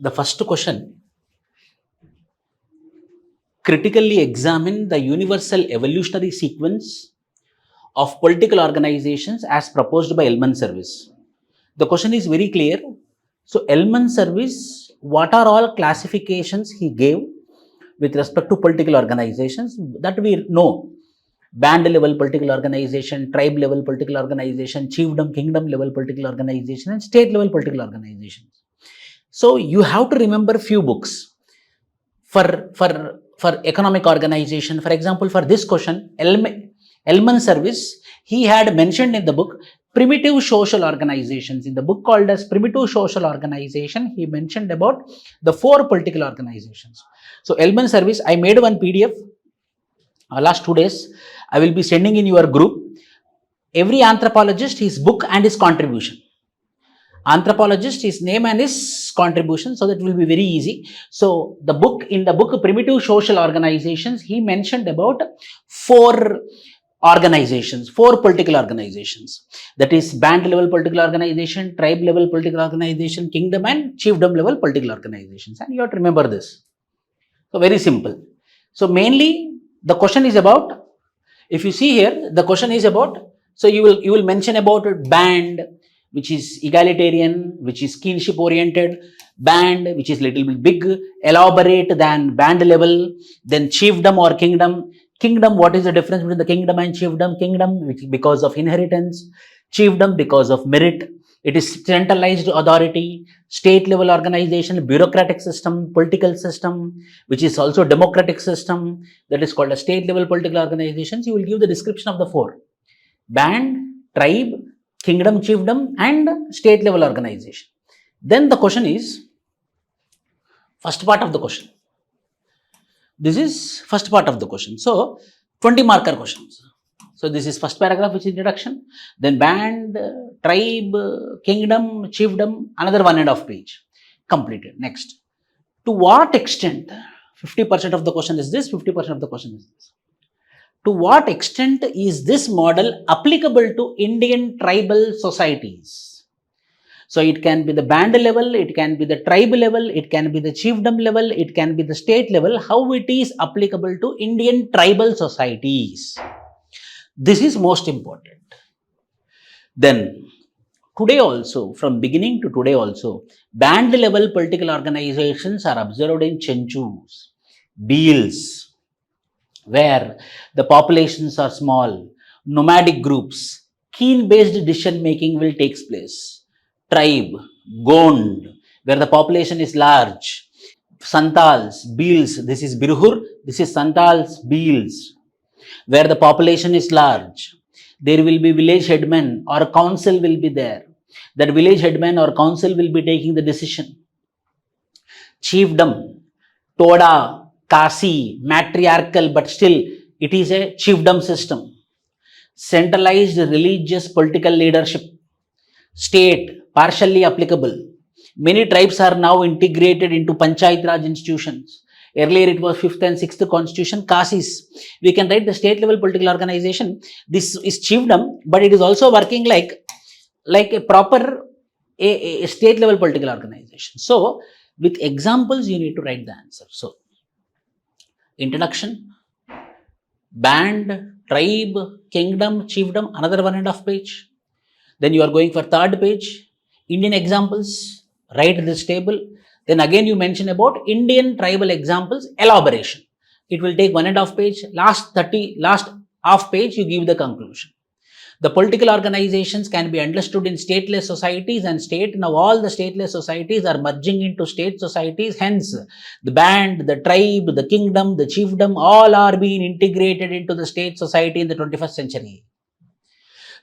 The first question, critically examine the universal evolutionary sequence of political organizations as proposed by Elman Service. The question is very clear. So, Elman Service, what are all classifications he gave with respect to political organizations that we know? Band level political organization, tribe level political organization, chiefdom, kingdom level political organization, and state level political organizations. So, you have to remember few books for economic organization. For example, for this question, Elman Service, he had mentioned in the book primitive social organizations. In the book called as Primitive Social Organization, he mentioned about the 4 political organizations. So, Elman Service, I made one PDF last 2 days. I will be sending in your group. Every anthropologist, his book and his contribution. Anthropologist, his name and his contribution, so that will be very easy. So, in the book Primitive Social Organizations, he mentioned about 4 organizations, 4 political organizations. That is band level political organization, tribe level political organization, kingdom and chiefdom level political organizations. And you have to remember this. So, very simple. So, mainly the question is about, if you see here, the question is about, so you will mention about band, which is egalitarian, which is kinship oriented, band, which is little bit big, elaborate than band level, then chiefdom or kingdom. Kingdom, what is the difference between the kingdom and chiefdom? Kingdom, which because of inheritance, chiefdom because of merit. It is centralized authority, state level organization, bureaucratic system, political system, which is also democratic system, that is called a state level political organizations. You will give the description of the 4. Band, tribe, kingdom, chiefdom and state level organization. Then the question is, first part of the question. This is first part of the question. So, 20 marker questions. So, this is first paragraph, which is introduction. Then band, tribe, kingdom, chiefdom, another 1.5 page. Completed. Next. To what extent, 50% of the question is this, 50% of the question is this. To what extent is this model applicable to Indian tribal societies? So, it can be the band level, it can be the tribe level, it can be the chiefdom level, it can be the state level, how it is applicable to Indian tribal societies. This is most important. Then, today also, from beginning to today also, band level political organizations are observed in Chenchus, Beals, where the populations are small, nomadic groups, keen-based decision making will take place. Tribe, Gond, where the population is large, Santals, Beals, this is Birhur, this is Santals, Beals, where the population is large. There will be village headmen or council will be there. That village headman or council will be taking the decision. Chiefdom, Toda, Kasi, matriarchal, but still it is a chiefdom system. Centralized religious political leadership. State, partially applicable. Many tribes are now integrated into Panchayat Raj institutions. Earlier it was 5th and 6th constitution, Kasis. We can write the state level political organization. This is chiefdom, but it is also working like a proper a state level political organization. So, with examples, you need to write the answer. So, introduction, band, tribe, kingdom, chiefdom, another 1.5 page. Then you are going for 3rd page, Indian examples, write this table. Then again you mention about Indian tribal examples, elaboration. It will take 1.5 page, last half page you give the conclusion. The political organizations can be understood in stateless societies and state. Now all the stateless societies are merging into state societies. Hence, the band, the tribe, the kingdom, the chiefdom, all are being integrated into the state society in the 21st century.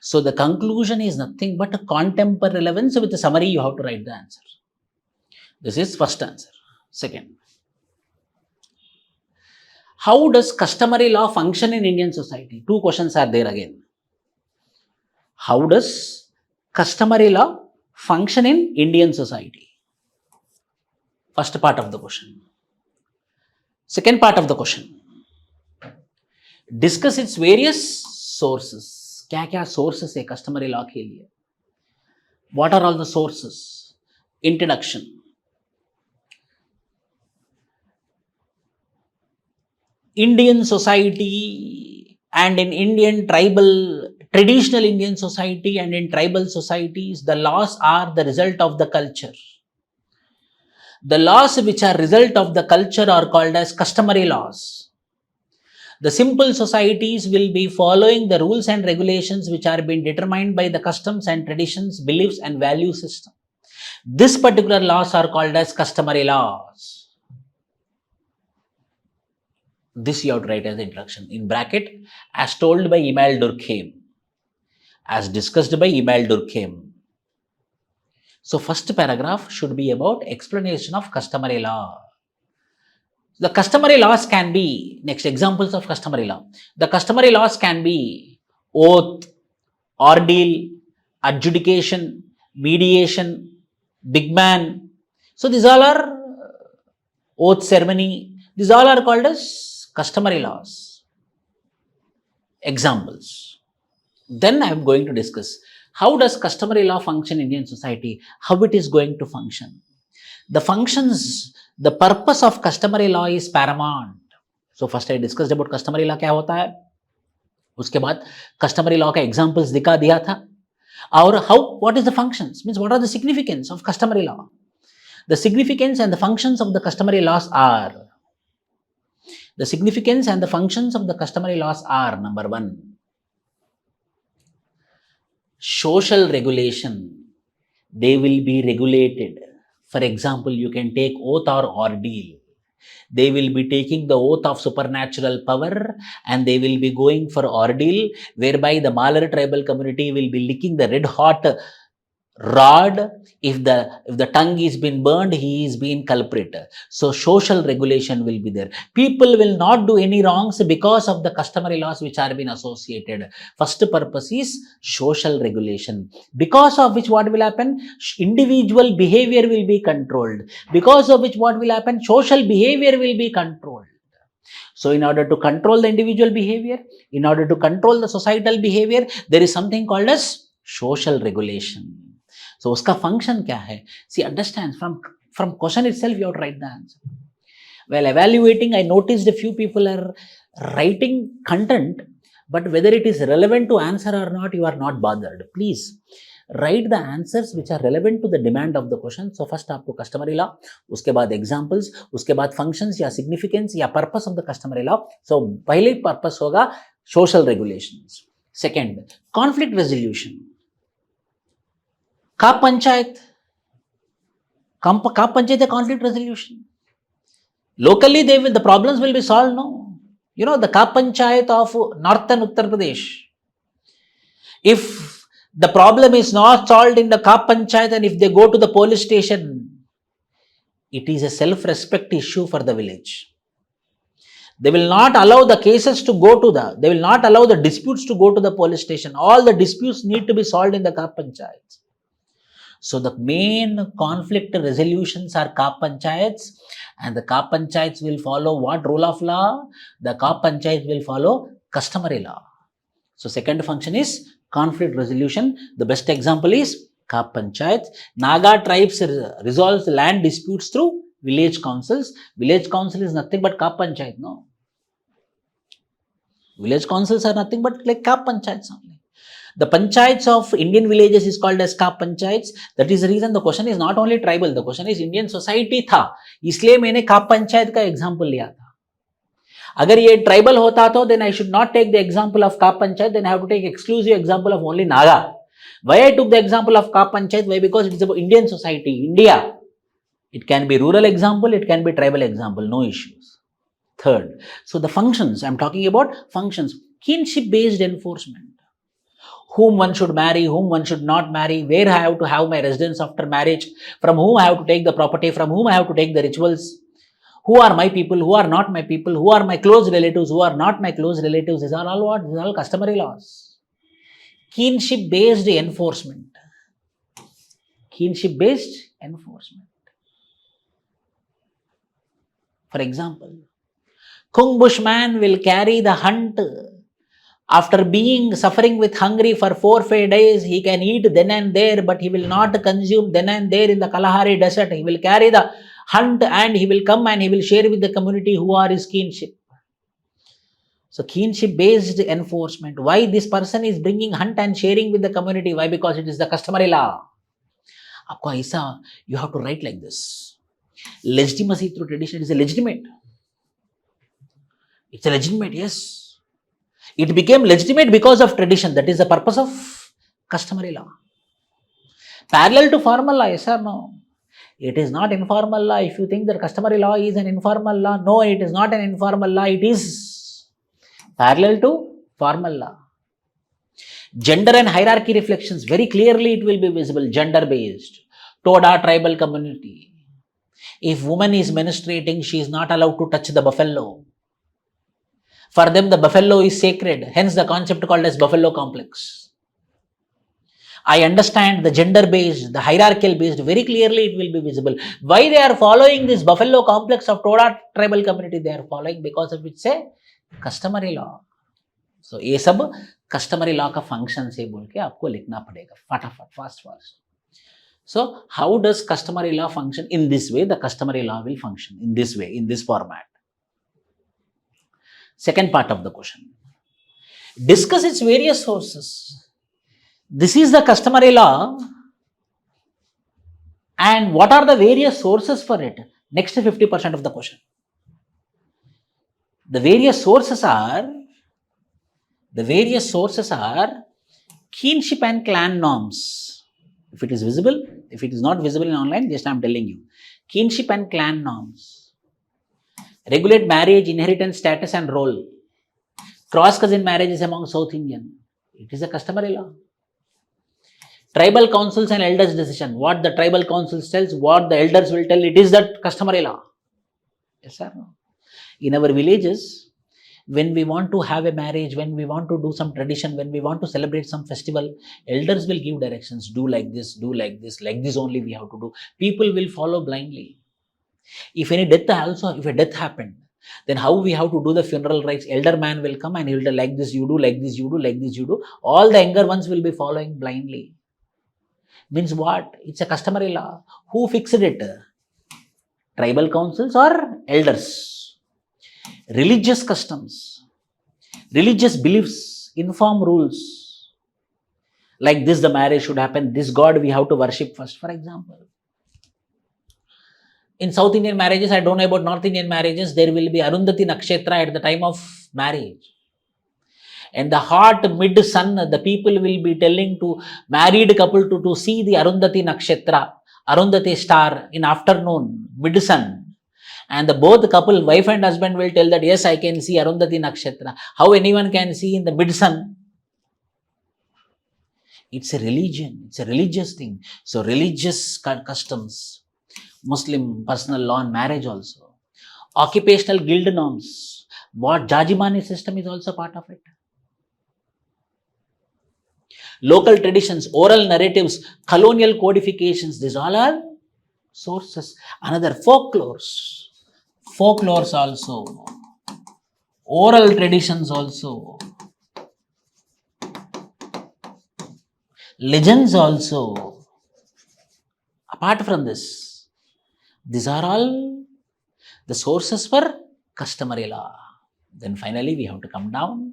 So, the conclusion is nothing but a contemporary relevance. With a summary, you have to write the answer. This is first answer. Second, how does customary law function in Indian society? 2 questions are there again. How does customary law function in Indian society? First part of the question. Second part of the question. Discuss its various sources. क्या sources है customary law के लिए? What are all the sources? Introduction. Indian society and in Indian tribal, traditional Indian society and in tribal societies, the laws are the result of the culture. The laws which are result of the culture are called as customary laws. The simple societies will be following the rules and regulations which are being determined by the customs and traditions, beliefs and value system. This particular laws are called as customary laws. This you have to write as the introduction. In bracket, as told by Emile Durkheim, as discussed by Emile Durkheim. So first paragraph should be about explanation of customary law. The customary laws can be, next examples of customary law. The customary laws can be oath, ordeal, adjudication, mediation, big man. So these all are oath ceremony. These all are called as customary laws. Examples. Then I am going to discuss how does customary law function in Indian society, how it is going to function. The functions, the purpose of customary law is paramount. So first I discussed about customary law क्या होता है, उसके बाद customary law का examples दिखा दिया था, और how, what is the functions, means what are the significance of customary law. The significance and the functions of the customary laws are, the significance and the functions of the customary laws are, number one, social regulation. They will be regulated. For example, you can take oath or ordeal. They will be taking the oath of supernatural power and they will be going for ordeal, whereby the Malar tribal community will be licking the red hot rod. If the tongue is been burned, he is being culprit. So social regulation will be there. People will not do any wrongs because of the customary laws which are been associated. First purpose is social regulation, because of which what will happen, individual behavior will be controlled, because of which what will happen, social behavior will be controlled. So in order to control the individual behavior, in order to control the societal behavior, there is something called as social regulation. So uska function kya hai? See, understand, from question itself you have to write the answer. While evaluating, I noticed a few people are writing content, but whether it is relevant to answer or not, you are not bothered. Please write the answers which are relevant to the demand of the question. So first आपको customary law, उसके बाद examples, उसके बाद functions या significance या purpose of the customary law. So पहले purpose होगा social regulations. Second, conflict resolution. Kap Panchayat. Kap Panchayat is conflict resolution. Locally, the problems will be solved, no? You know, the Kap Panchayat of northern Uttar Pradesh. If the problem is not solved in the Kap Panchayat and if they go to the police station, it is a self-respect issue for the village. They will not allow the cases to go to they will not allow the disputes to go to the police station. All the disputes need to be solved in the Kap Panchayats. So the main conflict resolutions are Kap Panchayats, and the Kap Panchayats will follow what rule of law? The Kap Panchayats will follow customary law. So second function is conflict resolution. The best example is Kap Panchayats. Naga tribes resolves land disputes through village councils. Village council is nothing but Kap Panchayat, no? Village councils are nothing but like Kap Panchayats only. The panchayats of Indian villages is called as Kap Panchayats. That is the reason the question is not only tribal, the question is Indian society था, इसलिए मैंने Kap Panchayat का example लिया था. अगर ये tribal होता तो then I should not take the example of Kap Panchayat, then I have to take exclusive example of only Naga. Why I took the example of Kap Panchayat? Why? Because it is about Indian society, India. It can be rural example, it can be tribal example, no issues. Third, so the functions, I am talking about functions, kinship based enforcement. Whom one should marry, whom one should not marry, where I have to have my residence after marriage, from whom I have to take the property, from whom I have to take the rituals, who are my people, who are not my people, who are my close relatives, who are not my close relatives. These are all what? These are all customary laws. Kinship based enforcement. Kinship based enforcement. For example, Kung Bushman will carry the hunt. After suffering with hunger for 4-5 days, he can eat then and there, but he will not consume then and there in the Kalahari desert. He will carry the hunt and he will come and he will share with the community who are his kinship. So kinship based enforcement. Why this person is bringing hunt and sharing with the community? Why? Because it is the customary law. आपको ऐसा, you have to write like this. Legitimacy through tradition is a legitimate. It's a legitimate, yes. It became legitimate because of tradition. That is the purpose of customary law. Parallel to formal law, yes or no? It is not informal law. If you think that customary law is an informal law, no, it is not an informal law. It is parallel to formal law. Gender and hierarchy reflections, very clearly it will be visible, gender based. Toda tribal community. If woman is menstruating, she is not allowed to touch the buffalo. For them, the buffalo is sacred. Hence the concept called as buffalo complex. I understand the gender based, the hierarchical based, very clearly it will be visible. Why they are following this buffalo complex of Toda tribal community? They are following because of it's a customary law. So ये सब customary law का function से बोल के आपको लिखना पड़ेगा फटाफट fast. So how does customary law function? In this way, the customary law will function in this way, in this format. Second part of the question. Discuss its various sources. This is the customary law, and what are the various sources for it? Next 50% of the question. The various sources are kinship and clan norms. If it is visible, if it is not visible in online, just I am telling you. Kinship and clan norms. Regulate marriage, inheritance, status and role. Cross cousin marriages among South Indian. It is a customary law. Tribal councils and elders' decision. What the tribal councils tells, what the elders will tell, it is that customary law. Yes or no? In our villages, when we want to have a marriage, when we want to do some tradition, when we want to celebrate some festival, elders will give directions. Do like this, like this only we have to do. People will follow blindly. If any death also, if a death happened, then how we have to do the funeral rites? Elder man will come and he will tell like this you do, like this you do, like this you do. All the younger ones will be following blindly. Means what? It's a customary law. Who fixed it? Tribal councils or elders? Religious customs, religious beliefs, inform rules. Like this the marriage should happen, this God we have to worship first, for example. In South Indian marriages, I don't know about North Indian marriages, there will be Arundhati Nakshetra at the time of marriage. And the hot mid-sun, the people will be telling to married couple to see the Arundhati Nakshetra, Arundhati star in afternoon, mid-sun. And the both couple, wife and husband will tell that, yes, I can see Arundhati Nakshetra. How anyone can see in the mid-sun? It's a religion, it's a religious thing. So religious customs, Muslim personal law and marriage also. Occupational guild norms. What Jajimani system is also part of it. Local traditions, oral narratives, colonial codifications, these all are sources. Another folklores also, oral traditions also, legends also. Apart from this, these are all the sources for customary law. Then finally we have to come down.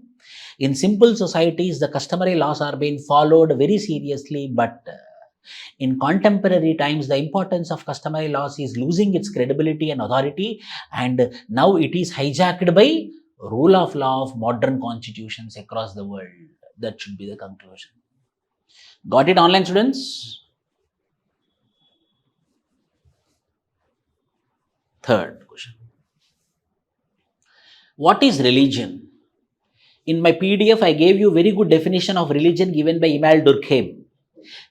In simple societies, the customary laws are being followed very seriously, but in contemporary times, the importance of customary laws is losing its credibility and authority, and now it is hijacked by rule of law of modern constitutions across the world. That should be the conclusion. Got it, online students? Third question. What is religion? In my PDF, I gave you very good definition of religion given by Emile Durkheim,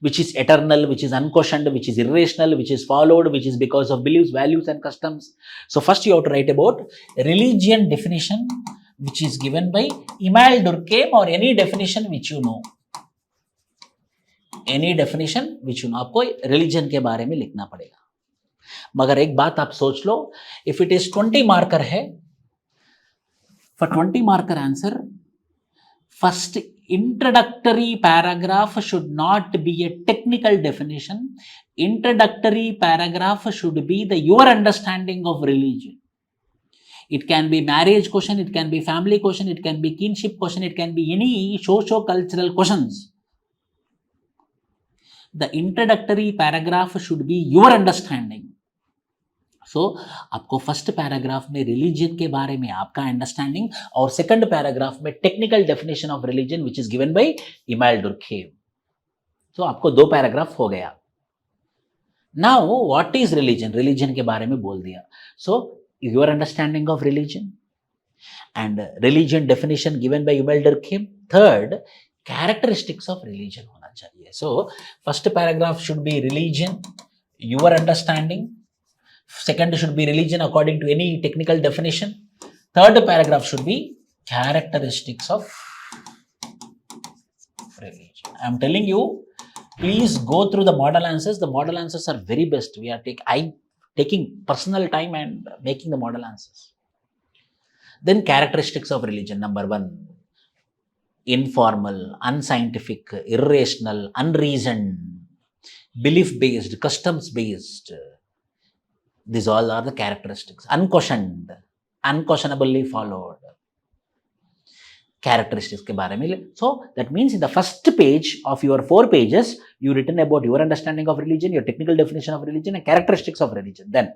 which is eternal, which is unquestioned, which is irrational, which is followed, which is because of beliefs, values and customs. So first you have to write about religion definition, which is given by Emile Durkheim, or any definition which you know. Any definition which you know. आपको religion के बारे में लिखना पड़ेगा. मगर एक बात आप सोच लो, if it is 20 marker है, for 20 marker answer, first introductory paragraph should not be a technical definition. Introductory paragraph should be your understanding of religion. It can be marriage question, it can be family question, it can be kinship question, it can be any socio-cultural questions. The introductory paragraph should be your understanding. So आपको first paragraph में religion के बारे में आपका understanding और second paragraph में technical definition of religion which is given by email Durkheim. तो आपको दो पैराग्राफ हो गया. Now what is religion, religion के बारे में बोल दिया. So your understanding of religion and religion definition given by Imelda Durkheim. Third, characteristics of religion होना चाहिए. So first paragraph should be religion, your understanding. Second should be religion according to any technical definition. Third paragraph should be characteristics of religion. I am telling you, please go through the model answers. The model answers are very best. We are taking personal time and making the model answers. Then characteristics of religion. Number one, informal, unscientific, irrational, unreasoned, belief-based, customs-based. These all are the characteristics. Unquestioned, unquestionably followed. Characteristics के बारे में. So that means in the first page of your 4 pages, you written about your understanding of religion, your technical definition of religion, and characteristics of religion. Then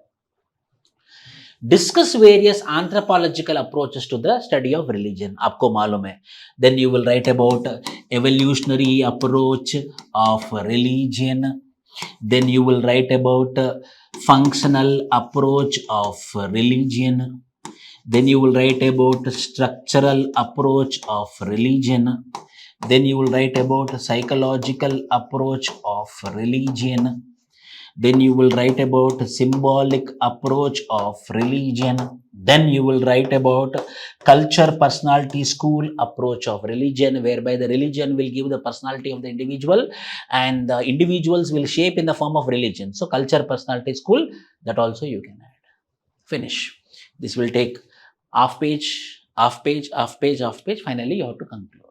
discuss various anthropological approaches to the study of religion. आपको मालूम है. Then you will write about evolutionary approach of religion. Then you will write about functional approach of religion. Then you will write about structural approach of religion. Then you will write about psychological approach of religion. Then you will write about symbolic approach of religion. Then you will write about culture personality school approach of religion, whereby the religion will give the personality of the individual and the individuals will shape in the form of religion. So culture personality school, that also you can add. Finish. This will take half page, half page, half page, half page. Finally, you have to conclude.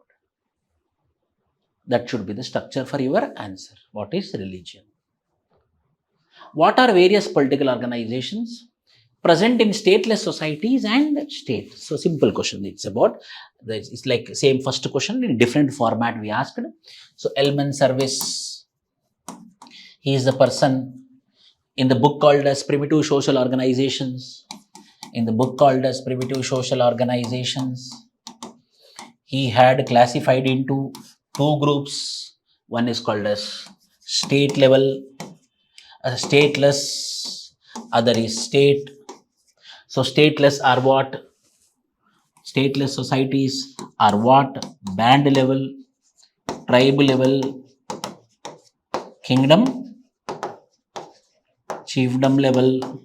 That should be the structure for your answer. What is religion? What are various political organizations present in stateless societies and states? So simple question. It's about, it's like same first question in different format we asked. So Elman Service, he is the person in the book called as Primitive Social Organizations. In the book called as Primitive Social Organizations, he had classified into 2 groups. One is called as state level, stateless, other is state. So stateless are what? Stateless societies are what? Band level, tribe level, kingdom, chiefdom level,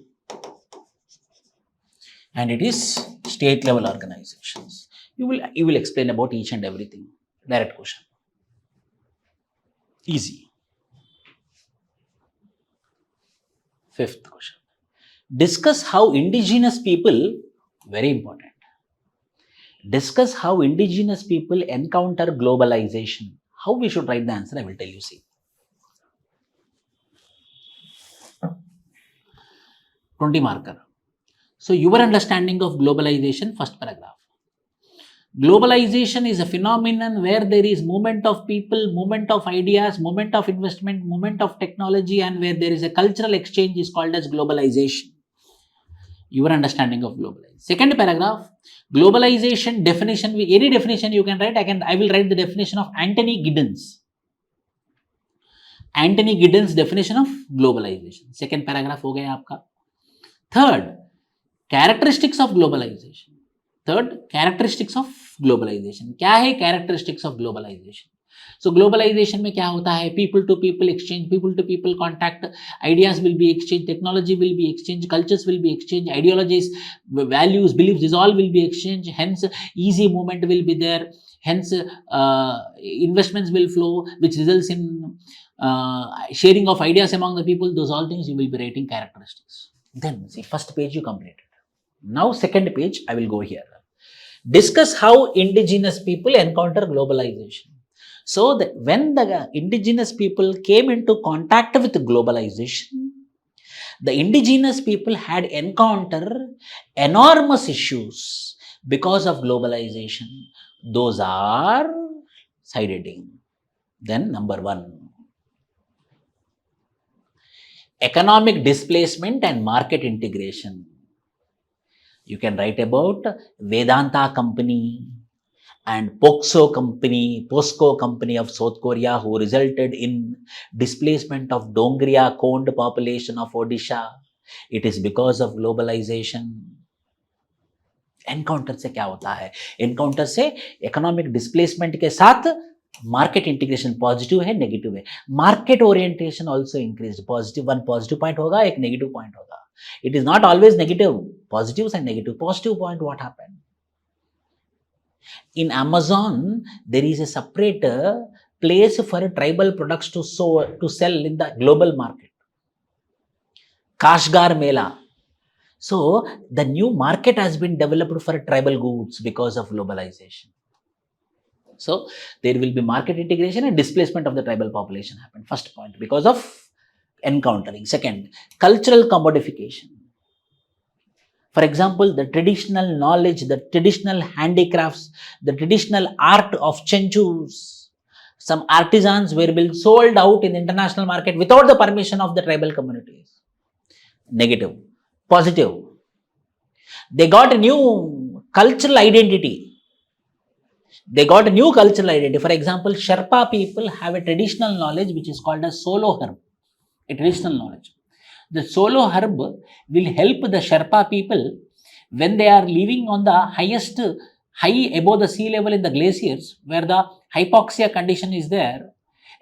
and it is state level organizations. You will explain about each and everything. Direct question. Easy. 5th question. Discuss how indigenous people, very important. Discuss how indigenous people encounter globalization. How we should write the answer, I will tell you. See. 20 marker. So your understanding of globalization, first paragraph. Globalization is a phenomenon where there is movement of people, movement of ideas, movement of investment, movement of technology, and where there is a cultural exchange is called as globalization. Your understanding of globalization. Second paragraph, globalization definition, any definition you can write. I will write the definition of Anthony Giddens. Anthony Giddens definition of globalization. Second paragraph हो गया आपका. Third, characteristics of globalization. Third, characteristics of globalization. क्या है characteristics of globalization? So globalization में क्या होता है? People to people exchange, people to people contact, ideas will be exchanged, technology will be exchanged, cultures will be exchanged, ideologies, values, beliefs, these all will be exchanged. Hence, easy movement will be there. Hence, investments will flow, which results in sharing of ideas among the people. Those all things you will be writing characteristics. Then see, first page you completed. Now second page, I will go here. Discuss how indigenous people encounter globalization. So that when the indigenous people came into contact with globalization, The indigenous people had encountered enormous issues because of globalization. Those are side heading. Then number 1, economic displacement and market integration. You can write about Vedanta company and POSCO company of South Korea, who resulted in displacement of Dongria Kond population of Odisha. It is because of globalization. Encounter से क्या होता है? Encounter से economic displacement के साथ market integration positive है, negative है. Market orientation also increase. Positive, one positive point होगा, एक नेगेटिव पॉइंट होगा. It is not always negative. Positive and negative. Positive point what happened? In Amazon, there is a separate place for tribal products to sell in the global market. Kashgar Mela. So, the new market has been developed for tribal goods because of globalization. So, there will be market integration and displacement of the tribal population happen. First point, because of encountering. Second, cultural commodification. For example, the traditional knowledge, the traditional handicrafts, the traditional art of Chenchus, some artisans were being sold out in the international market without the permission of the tribal communities. Negative. Positive. They got a new cultural identity. They got a new cultural identity. For example, Sherpa people have a traditional knowledge which is called as solo herb. A traditional knowledge. The solo herb will help the Sherpa people when they are living on the high above the sea level in the glaciers, where the hypoxia condition is there.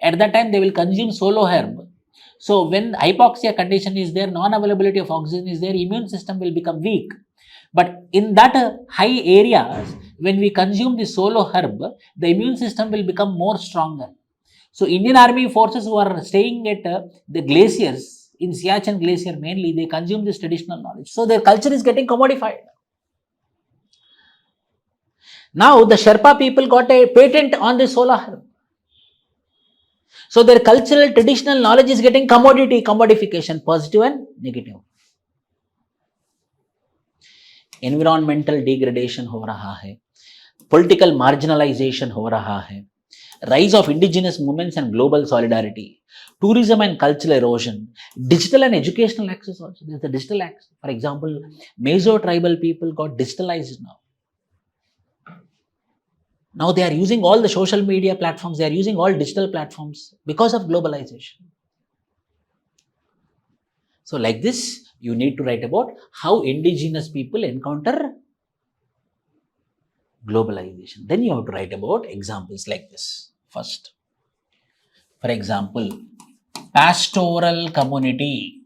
At that time, they will consume solo herb. So, when hypoxia condition is there, non-availability of oxygen is there, immune system will become weak. But in that high areas, when we consume the solo herb, the immune system will become more stronger. So, Indian Army forces who are staying at the glaciers, in Siachen Glacier mainly, they consume this traditional knowledge. So, their culture is getting commodified. Now, the Sherpa people got a patent on the solo herb. So, their cultural traditional knowledge is getting commodification, positive and negative. Environmental degradation हो रहा है. Political marginalization हो रहा है. Rise of indigenous movements and global solidarity. Tourism and cultural erosion. Digital and educational access also. There is the digital access. For example, Meso-tribal people got digitalized now. Now they are using all the social media platforms. They are using all digital platforms because of globalization. So like this, you need to write about how indigenous people encounter globalization. Then you have to write about examples like this. First, for example, pastoral community.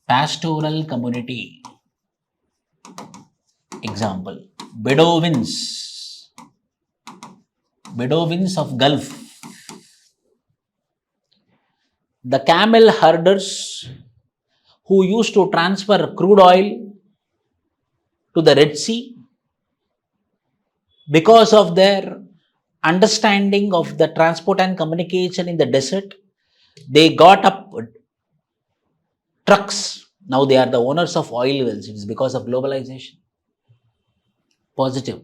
Pastoral community. Example, Bedouins. Bedouins of Gulf. The camel herders who used to transfer crude oil to the Red Sea, because of their understanding of the transport and communication in the desert, they got up trucks. Now they are the owners of oil wells. It is because of globalization. Positive.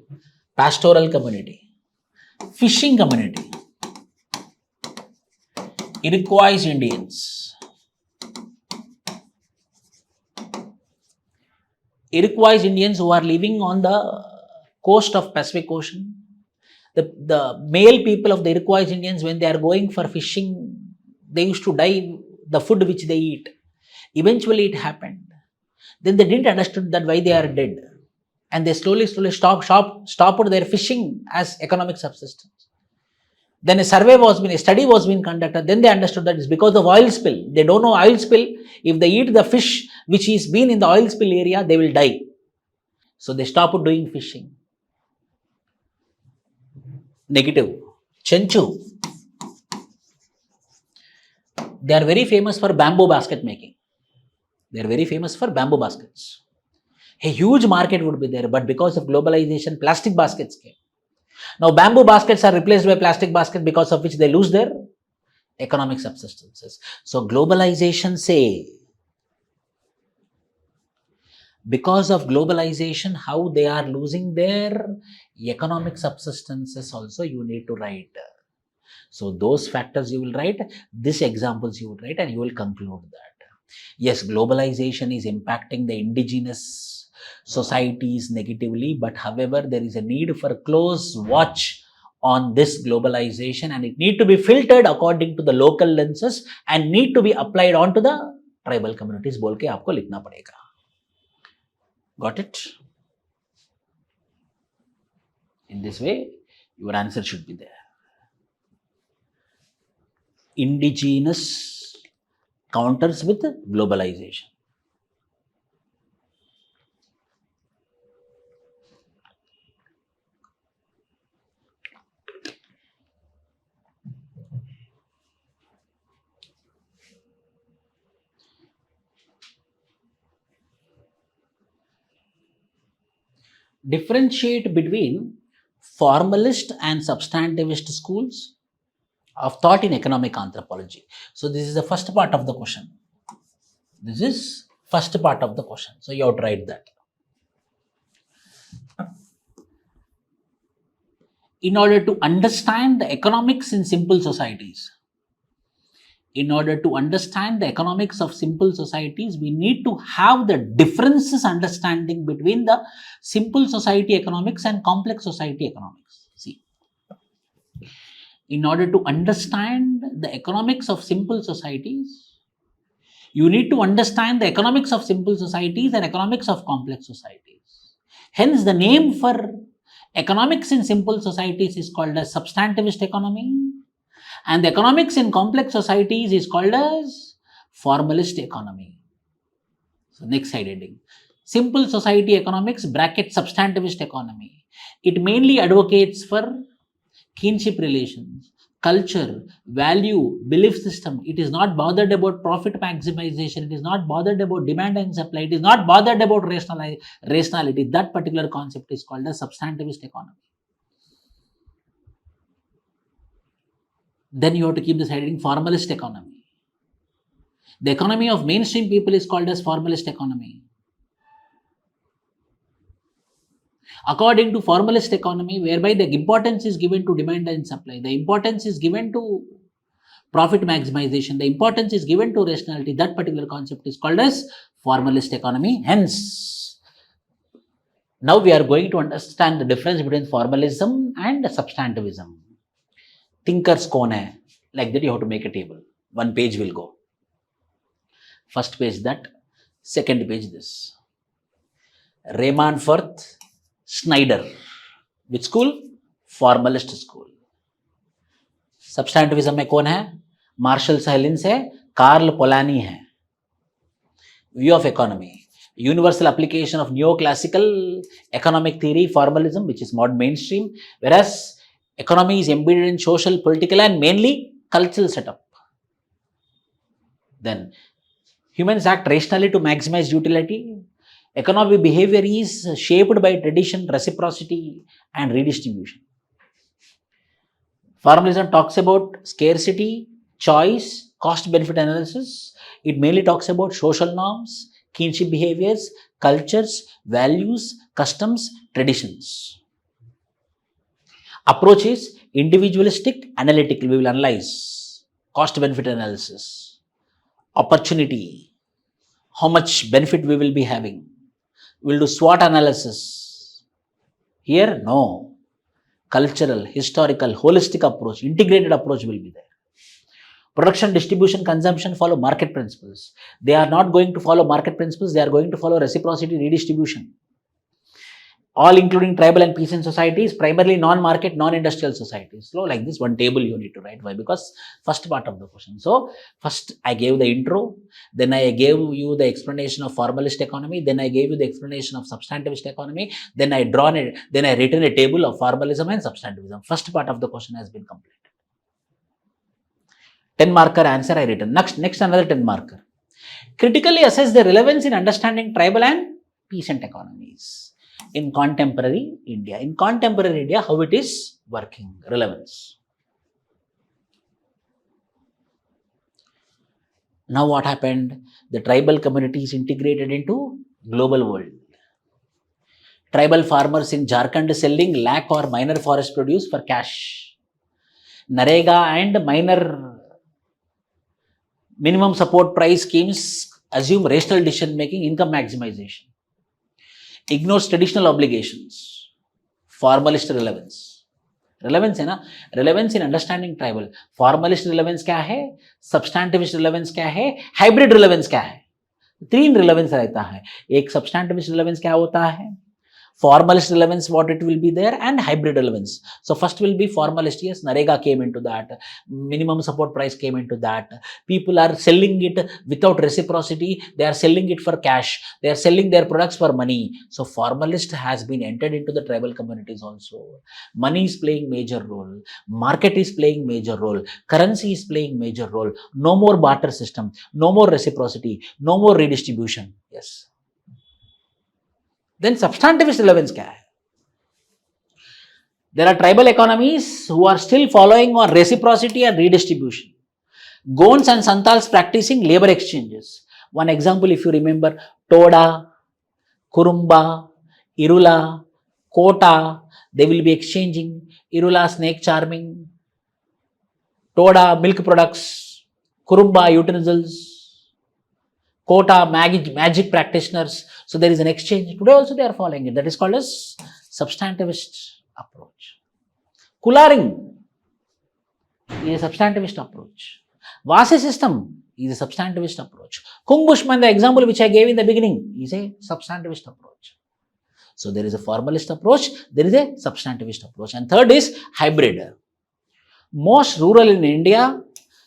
Pastoral community. Fishing community. Iroquois Indians. Iroquois Indians who are living on the coast of Pacific Ocean. The male people of the Iroquois Indians, when they are going for fishing, they used to dye the food which they eat. Eventually it happened. Then they didn't understand that why they are dead. And they slowly stopped their fishing as economic subsistence. Then a study was being conducted. Then they understood that it's because of oil spill. They don't know oil spill. If they eat the fish which is been in the oil spill area, they will die. So they stopped doing fishing. Negative. Chenchu. They are very famous for bamboo basket making. They are very famous for bamboo baskets. A huge market would be there, but because of globalization, plastic baskets came. Now, bamboo baskets are replaced by plastic baskets, because of which they lose their economic subsistences. So, globalization say Because of globalization, how they are losing their economic subsistences also you need to write. So those factors you will write, these examples you will write, and you will conclude that. Yes, globalization is impacting the indigenous societies negatively, but however, there is a need for close watch on this globalization, and it need to be filtered according to the local lenses and need to be applied onto the tribal communities बोल के आपको लिखना पड़ेगा. Got it? In this way, your answer should be there. Indigenous counters with globalization. Differentiate between formalist and substantivist schools of thought in economic anthropology. So this is the first part of the question. This is first part of the question. So you have to write that. In order to understand the economics in simple societies, in order to understand the economics of simple societies, we need to have the differences understanding between the simple society economics and complex society economics. See, in order to understand the economics of simple societies, you need to understand the economics of simple societies and economics of complex societies. Hence, the name for economics in simple societies is called as substantivist economy, and the economics in complex societies is called as formalist economy. So next side heading. Simple society economics bracket substantivist economy. It mainly advocates for kinship relations, culture, value, belief system. It is not bothered about profit maximization. It is not bothered about demand and supply. It is not bothered about rationality. That particular concept is called as substantivist economy. Then you have to keep this heading formalist economy. The economy of mainstream people is called as formalist economy. According to formalist economy, whereby the importance is given to demand and supply, the importance is given to profit maximization, the importance is given to rationality, that particular concept is called as formalist economy. Hence, now we are going to understand the difference between formalism and substantivism. Thinkers कौन है? Like that you have to make a table. One page will go. First page that, second page this. Raymond Firth, Schneider. Which school? Formalist school. Substantivism में कौन है? Marshall Sahlins है, Karl Polanyi है. View of economy. Universal application of neoclassical economic theory, formalism, which is modern mainstream, whereas economy is embedded in social, political, and mainly cultural setup. Then, humans act rationally to maximize utility. Economic behavior is shaped by tradition, reciprocity, and redistribution. Formalism talks about scarcity, choice, cost-benefit analysis. It mainly talks about social norms, kinship behaviors, cultures, values, customs, traditions. Approach is individualistic, analytical. We will analyze cost-benefit analysis, opportunity, how much benefit we will be having. We will do SWOT analysis. Here, no. Cultural, historical, holistic approach, integrated approach will be there. Production, distribution, consumption follow market principles. They are not going to follow market principles. They are going to follow reciprocity, redistribution. All including tribal and peasant societies, primarily non-market, non-industrial societies. So like this, one table you need to write. Why? Because first part of the question. So first I gave the intro, then I gave you the explanation of formalist economy, then I gave you the explanation of substantivist economy, then I written a table of formalism and substantivism. First part of the question has been completed. 10 marker answer I written. Next another 10 marker. Critically assess the relevance in understanding tribal and peasant economies in contemporary India. In contemporary India, how it is working, relevance. Now what happened? The tribal community is integrated into global world. Tribal farmers in Jharkhand selling lakh or minor forest produce for cash. Narega and minor minimum support price schemes assume rational decision making, income maximization. Ignores traditional obligations. Formalist relevance. Relevance है ना, relevance in understanding tribal. Formalist relevance क्या है, सब्सटैंटिविस्ट relevance क्या है, hybrid relevance क्या है. 3 relevance रहता है. एक सब्सटैंटिविस्ट रिलेवेंस क्या होता है, formalist relevance, what it will be there, and hybrid relevance. So first will be formalist. Yes, Narega came into that, minimum support price came into that. People are selling it without reciprocity, they are selling it for cash, they are selling their products for money. So formalist has been entered into the tribal communities also. Money is playing major role, market is playing major role, currency is playing major role. No more barter system, no more reciprocity, no more redistribution. Yes. Then substantivist relevance क्या है? There are tribal economies who are still following on reciprocity and redistribution. Gonds and Santals practicing labor exchanges. One example, if you remember, Toda, Kurumba, Irula, Kota, they will be exchanging. Irula, snake charming. Toda, milk products. Kurumba, utensils. Kota, magic practitioners. So there is an exchange. Today also they are following it. That is called as substantivist approach. Kularing is a substantivist approach. Vasi system is a substantivist approach. Kung Bushman, the example which I gave in the beginning, is a substantivist approach. So there is a formalist approach, there is a substantivist approach. And third is hybrid. Most rural in India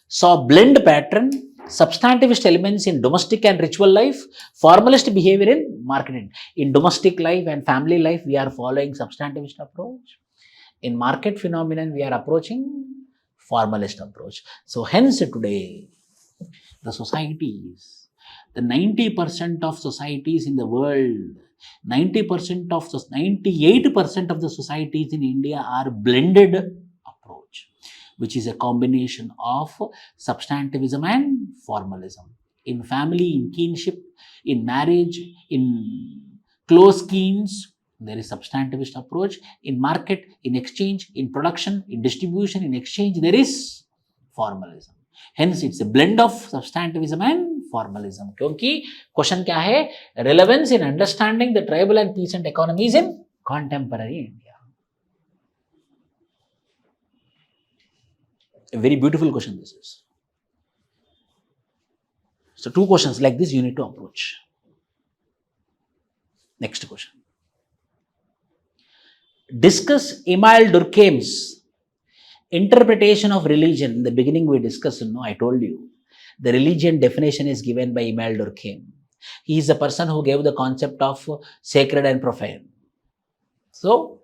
saw blend pattern, substantivist elements in domestic and ritual life, formalist behavior in marketing. In domestic life and family life, we are following substantivist approach. In market phenomenon, we are approaching formalist approach. So hence today, the societies, the 90% of societies in the world, 98% of the societies in India are blended approach, which is a combination of substantivism and formalism. In family, in kinship, in marriage, in close schemes, there is substantivist approach. In market, in exchange, in production, in distribution, in exchange, there is formalism. Hence, it's a blend of substantivism and formalism. क्योंकि question क्या है? Relevance in understanding the tribal and peasant economies in contemporary India. A very beautiful question this is. So 2 questions like this you need to approach. Next question. Discuss Emile Durkheim's interpretation of religion. In the beginning we discussed, I told you, the religion definition is given by Emile Durkheim. He is the person who gave the concept of sacred and profane. So,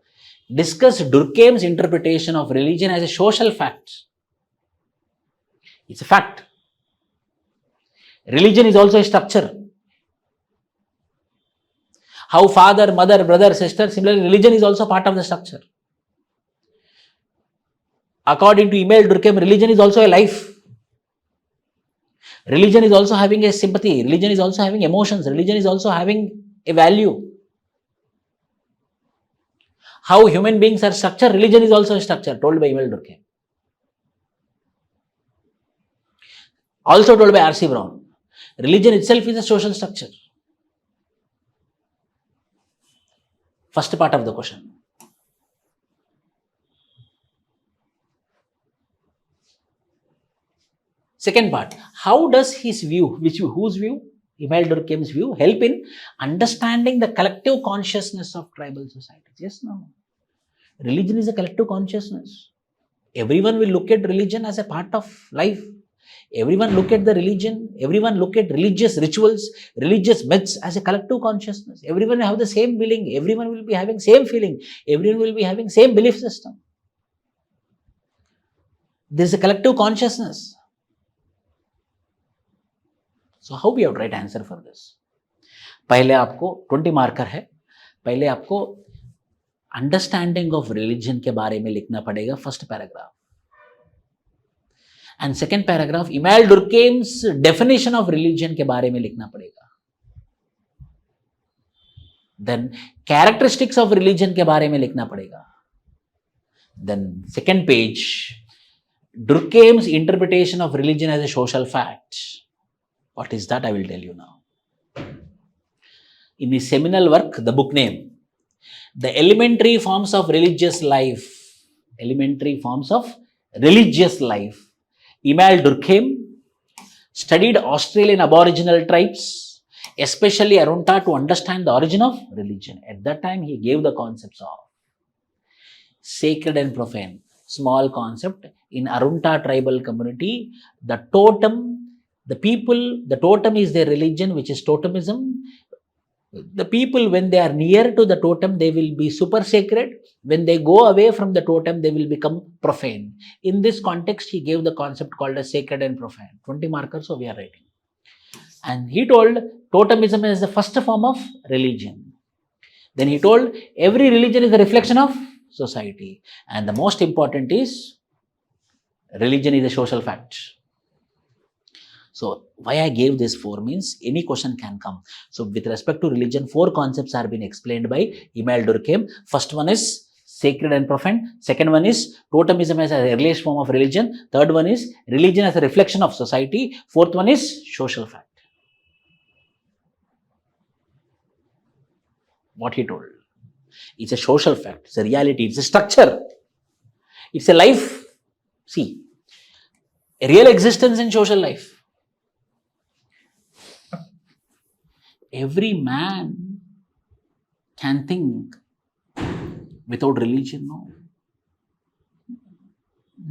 discuss Durkheim's interpretation of religion as a social fact. It's a fact. Religion is also a structure. How father, mother, brother, sister, similarly, religion is also part of the structure. According to Emile Durkheim, religion is also a life. Religion is also having a sympathy. Religion is also having emotions. Religion is also having a value. How human beings are structured, religion is also a structure, told by Emile Durkheim. Also told by R.C. Brown. Religion itself is a social structure. First part of the question. Second part, how does his view, whose view? Emile Durkheim's view, help in understanding the collective consciousness of tribal societies? Yes, no. Religion is a collective consciousness. Everyone will look at religion as a part of life. Everyone look at the religion, everyone look at religious rituals, religious myths as a collective consciousness. Everyone will have the same feeling, everyone will be having same feeling, everyone will be having same belief system. There is a collective consciousness. So how we have to write answer for this? पहले आपको 20 marker है, पहले आपको understanding of religion के बारे में लिखना पड़ेगा, first paragraph. And second paragraph Emile Durkheim's definition of religion के बारे में लिखना पड़ेगा. Then characteristics of religion के बारे में लिखना पड़ेगा. Then second page, Durkheim's interpretation of religion as a social fact. What is that? I will tell you now. In his seminal work, the book name, The Elementary Forms of Religious Life. Elementary Forms of Religious Life. Emile Durkheim studied Australian Aboriginal tribes, especially Arunta, to understand the origin of religion. At that time, he gave the concepts of sacred and profane. Small concept. In Arunta tribal community, the totem, the totem is their religion, which is totemism. The people, when they are near to the totem, they will be super sacred. When they go away from the totem, they will become profane. In this context, he gave the concept called as sacred and profane. 20 markers, so we are writing. And he told totemism is the first form of religion. Then he told every religion is a reflection of society. And the most important is religion is a social fact. So why I gave this 4 means any question can come. So with respect to religion, 4 concepts are being explained by Emile Durkheim. First one is sacred and profane. Second one is totemism as a earliest form of religion. Third one is religion as a reflection of society. Fourth one is social fact. What he told. It's a social fact. It's a reality. It's a structure. It's a life. See, a real existence in social life. Every man can think without religion, no.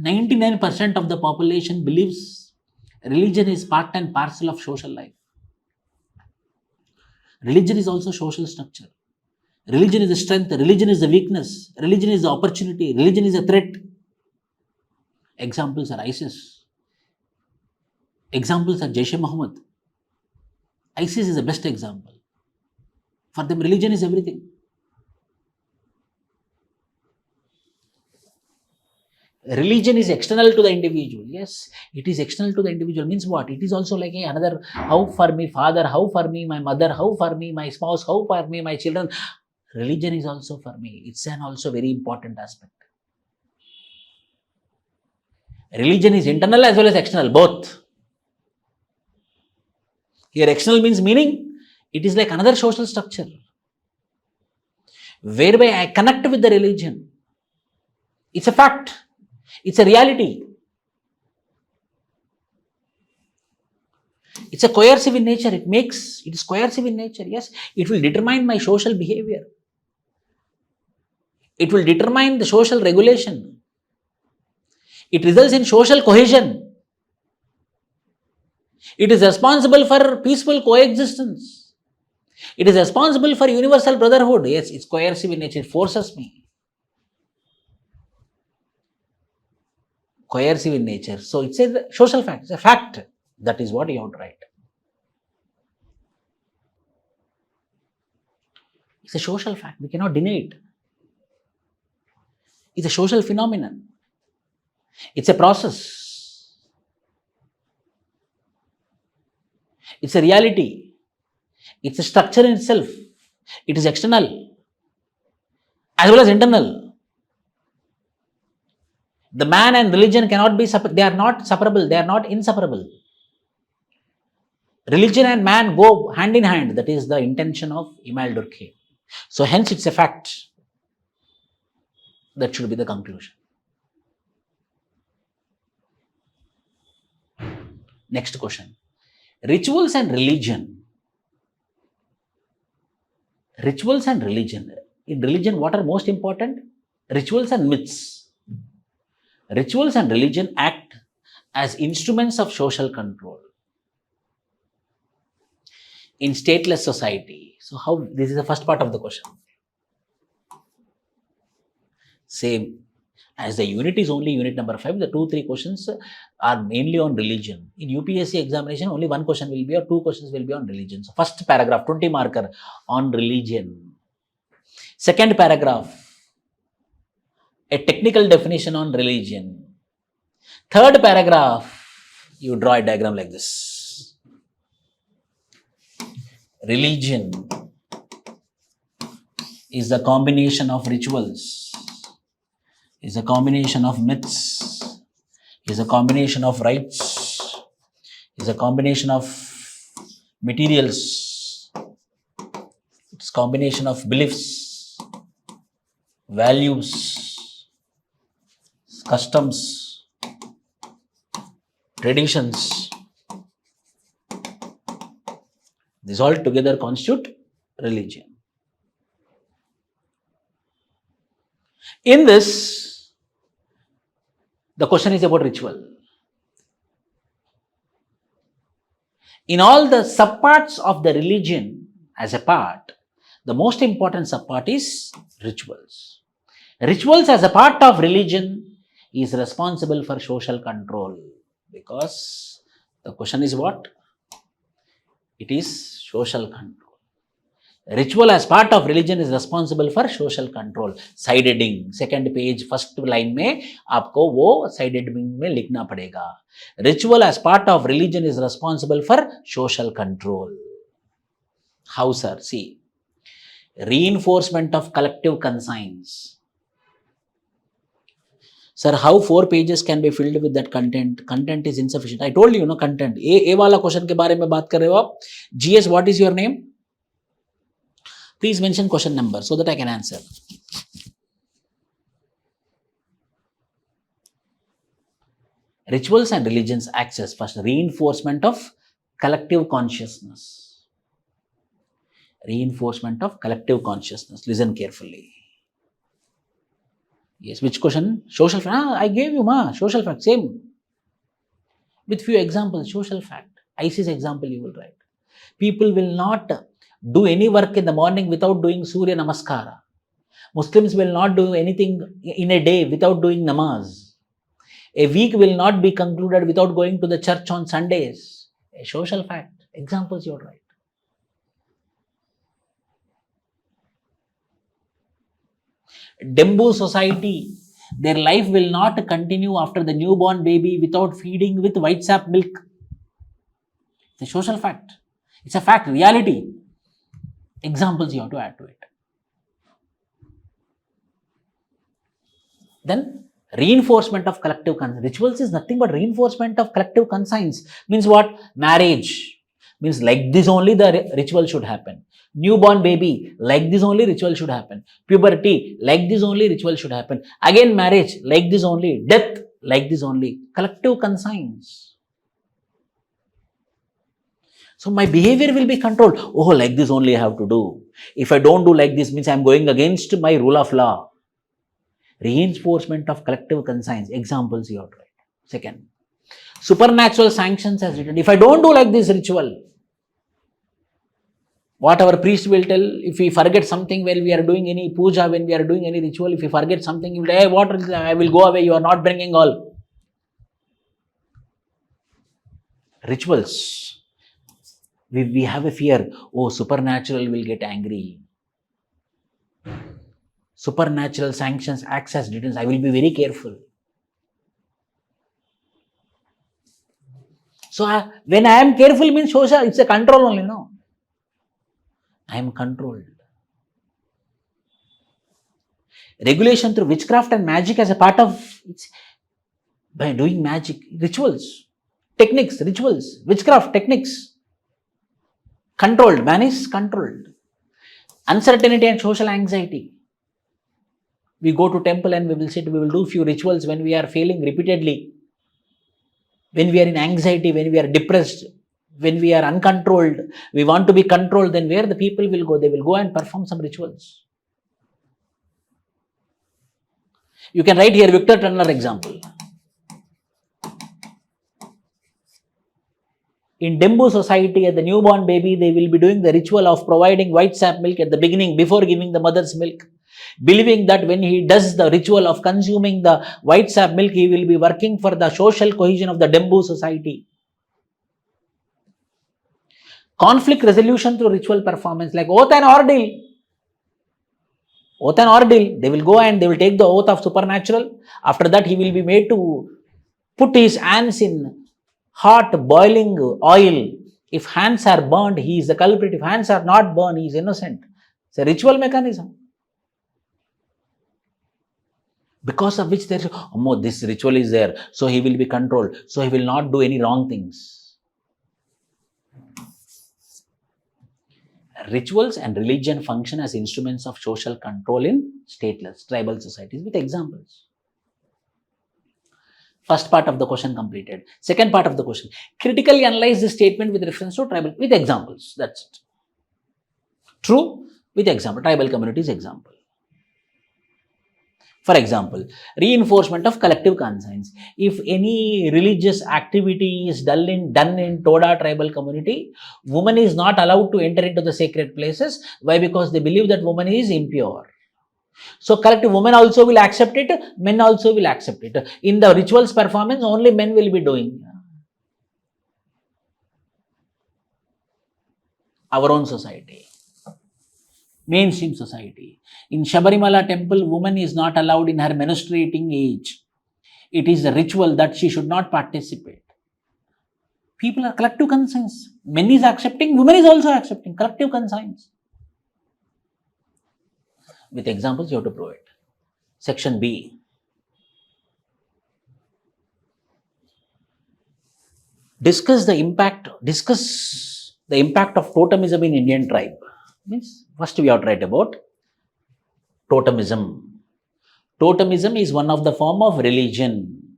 99% of the population believes religion is part and parcel of social life. Religion is also social structure. Religion is a strength. Religion is a weakness. Religion is the opportunity. Religion is a threat. Examples are ISIS. Examples are Jaish-e-Mohammed. ISIS is the best example. For them, religion is everything. Religion is external to the individual. Yes, it is external to the individual. Means what? It is also like another, how for me father, how for me my mother, how for me my spouse, how for me my children. Religion is also for me. It's an also very important aspect. Religion is internal as well as external, both. Here external means meaning, it is like another social structure, whereby I connect with the religion. It's a fact. It's a reality. It's a coercive in nature. It is coercive in nature. Yes, it will determine my social behavior. It will determine the social regulation. It results in social cohesion. It is responsible for peaceful coexistence. It is responsible for universal brotherhood. Yes, it's coercive in nature. It forces me. Coercive in nature. So it's a social fact. It's a fact. That is what you have to write. It's a social fact. We cannot deny it. It's a social phenomenon. It's a process. It's a reality. It's a structure in itself. It is external as well as internal. The man and religion cannot be separate. They are not separable. They are not inseparable. Religion and man go hand in hand. That is the intention of Emile Durkheim. So hence it's a fact. That should be the conclusion. Next question. Rituals and religion. Rituals and religion. In religion, what are most important? Rituals and myths. Rituals and religion act as instruments of social control in stateless society. So how, this is the first part of the question. Same as the unit is only unit number 5, the 2-3 questions are mainly on religion. In UPSC examination, only 1 question will be or 2 questions will be on religion. So first paragraph, 20 marker on religion. Second paragraph, a technical definition on religion. Third paragraph, you draw a diagram like this. Religion is a combination of rituals, is a combination of myths, is a combination of rites, is a combination of materials, it's combination of beliefs, values, customs, traditions. These all together constitute religion. In this, the question is about ritual. In all the subparts of the religion as a part, the most important subpart is rituals. Rituals as a part of religion is responsible for social control, because the question is what? It is social control. Ritual as part of religion is responsible for social control. Side heading, second page, first line में आपको वो side heading में लिखना पड़ेगा. Ritual as part of religion is responsible for social control. How, sir? See, reinforcement of collective conscience. Sir, how 4 pages can be filled with that content? Content is insufficient. I told you, content. A वाला question के बारे में बात कर रहे हो आप. GS, what is your name? Please mention question number so that I can answer. Rituals and religions acts as first reinforcement of collective consciousness. Reinforcement of collective consciousness. Listen carefully. Yes, which question? Social fact. I gave you social fact, same. With few examples, social fact. ISIS example you will write. People will not do any work in the morning without doing Surya Namaskara. Muslims will not do anything in a day without doing namaz. A week will not be concluded without going to the church on Sundays. A social fact. Examples you will write. Dembu society, their life will not continue after the newborn baby without feeding with white sap milk. It's a social fact. It's a fact, reality. Examples you have to add to it. Then, reinforcement of collective conscience. Rituals is nothing but reinforcement of collective conscience. Means what? Marriage. Means like this only the ritual should happen. Newborn baby, like this only ritual should happen. Puberty, like this only ritual should happen. Again marriage, like this only. Death, like this only. Collective conscience. So my behavior will be controlled. Oh, like this only I have to do. If I don't do like this, means I am going against my rule of law. Reinforcement of collective conscience. Examples you have to write. Second, supernatural sanctions as written. If I don't do like this ritual, what our priest will tell, if we forget something when we are doing any puja, when we are doing any ritual, if we forget something, he will say, hey, what is that? I will go away, you are not bringing all. Rituals. We have a fear, oh, supernatural will get angry. Supernatural sanctions acts as deterrence. I will be very careful. So when I am careful means social, it's a control only, no? I am controlled. Regulation through witchcraft and magic as a part of it's by doing magic, rituals, techniques, rituals, witchcraft, techniques. Controlled, man is controlled. Uncertainty and social anxiety. We go to temple and we will sit, we will do few rituals when we are failing repeatedly. When we are in anxiety, when we are depressed, when we are uncontrolled, we want to be controlled, then where the people will go? They will go and perform some rituals. You can write here Victor Turner example. In Dembu society, at the newborn baby, they will be doing the ritual of providing white sap milk at the beginning before giving the mother's milk. Believing that when he does the ritual of consuming the white sap milk, he will be working for the social cohesion of the Dembu society. Conflict resolution through ritual performance, like oath and ordeal. Oath and ordeal, they will go and they will take the oath of supernatural. After that, he will be made to put his hands in hot boiling oil. If hands are burned, he is the culprit. If hands are not burned, he is innocent. It's a ritual mechanism. because of which there's, oh, this ritual is there, so he will be controlled, so he will not do any wrong things. Rituals and religion function as instruments of social control in stateless tribal societies, with examples. First part of the question completed. Second part of the question, critically analyze this statement with reference to tribal, with examples. That's it. True with example, tribal communities example. For example, reinforcement of collective conscience. If any religious activity is done in Toda tribal community, woman is not allowed to enter into the sacred places. Why? Because they believe that woman is impure. So collective, women also will accept it, men also will accept it. In the rituals performance, only men will be doing. Our own society, mainstream society. In Shabarimala temple, woman is not allowed in her menstruating age. It is a ritual that she should not participate. People are collective conscience. Men is accepting, women is also accepting. Collective conscience. With examples, you have to prove it. Section B. Discuss the impact of totemism in Indian tribe. Means first we have to write about totemism. Totemism is one of the form of religion.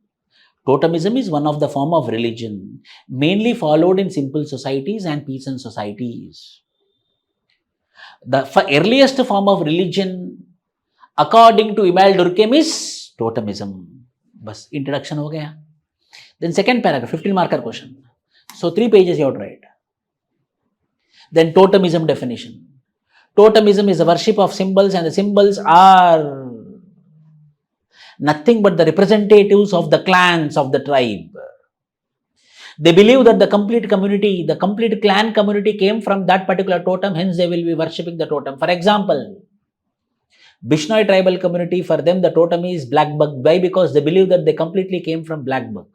Totemism is one of the form of religion, mainly followed in simple societies and peasant societies. The earliest form of religion, according to Imal Durkheim, is totemism. Bas, introduction ho gaya. Then second paragraph, 15 marker question. So 3 pages you have to write. Then totemism definition. Totemism is the worship of symbols, and the symbols are nothing but the representatives of the clans of the tribe. They believe that the complete community, the complete clan community came from that particular totem, hence they will be worshipping the totem. For example, Bishnoi tribal community, for them the totem is black bug. Why? Because they believe that they completely came from black bug.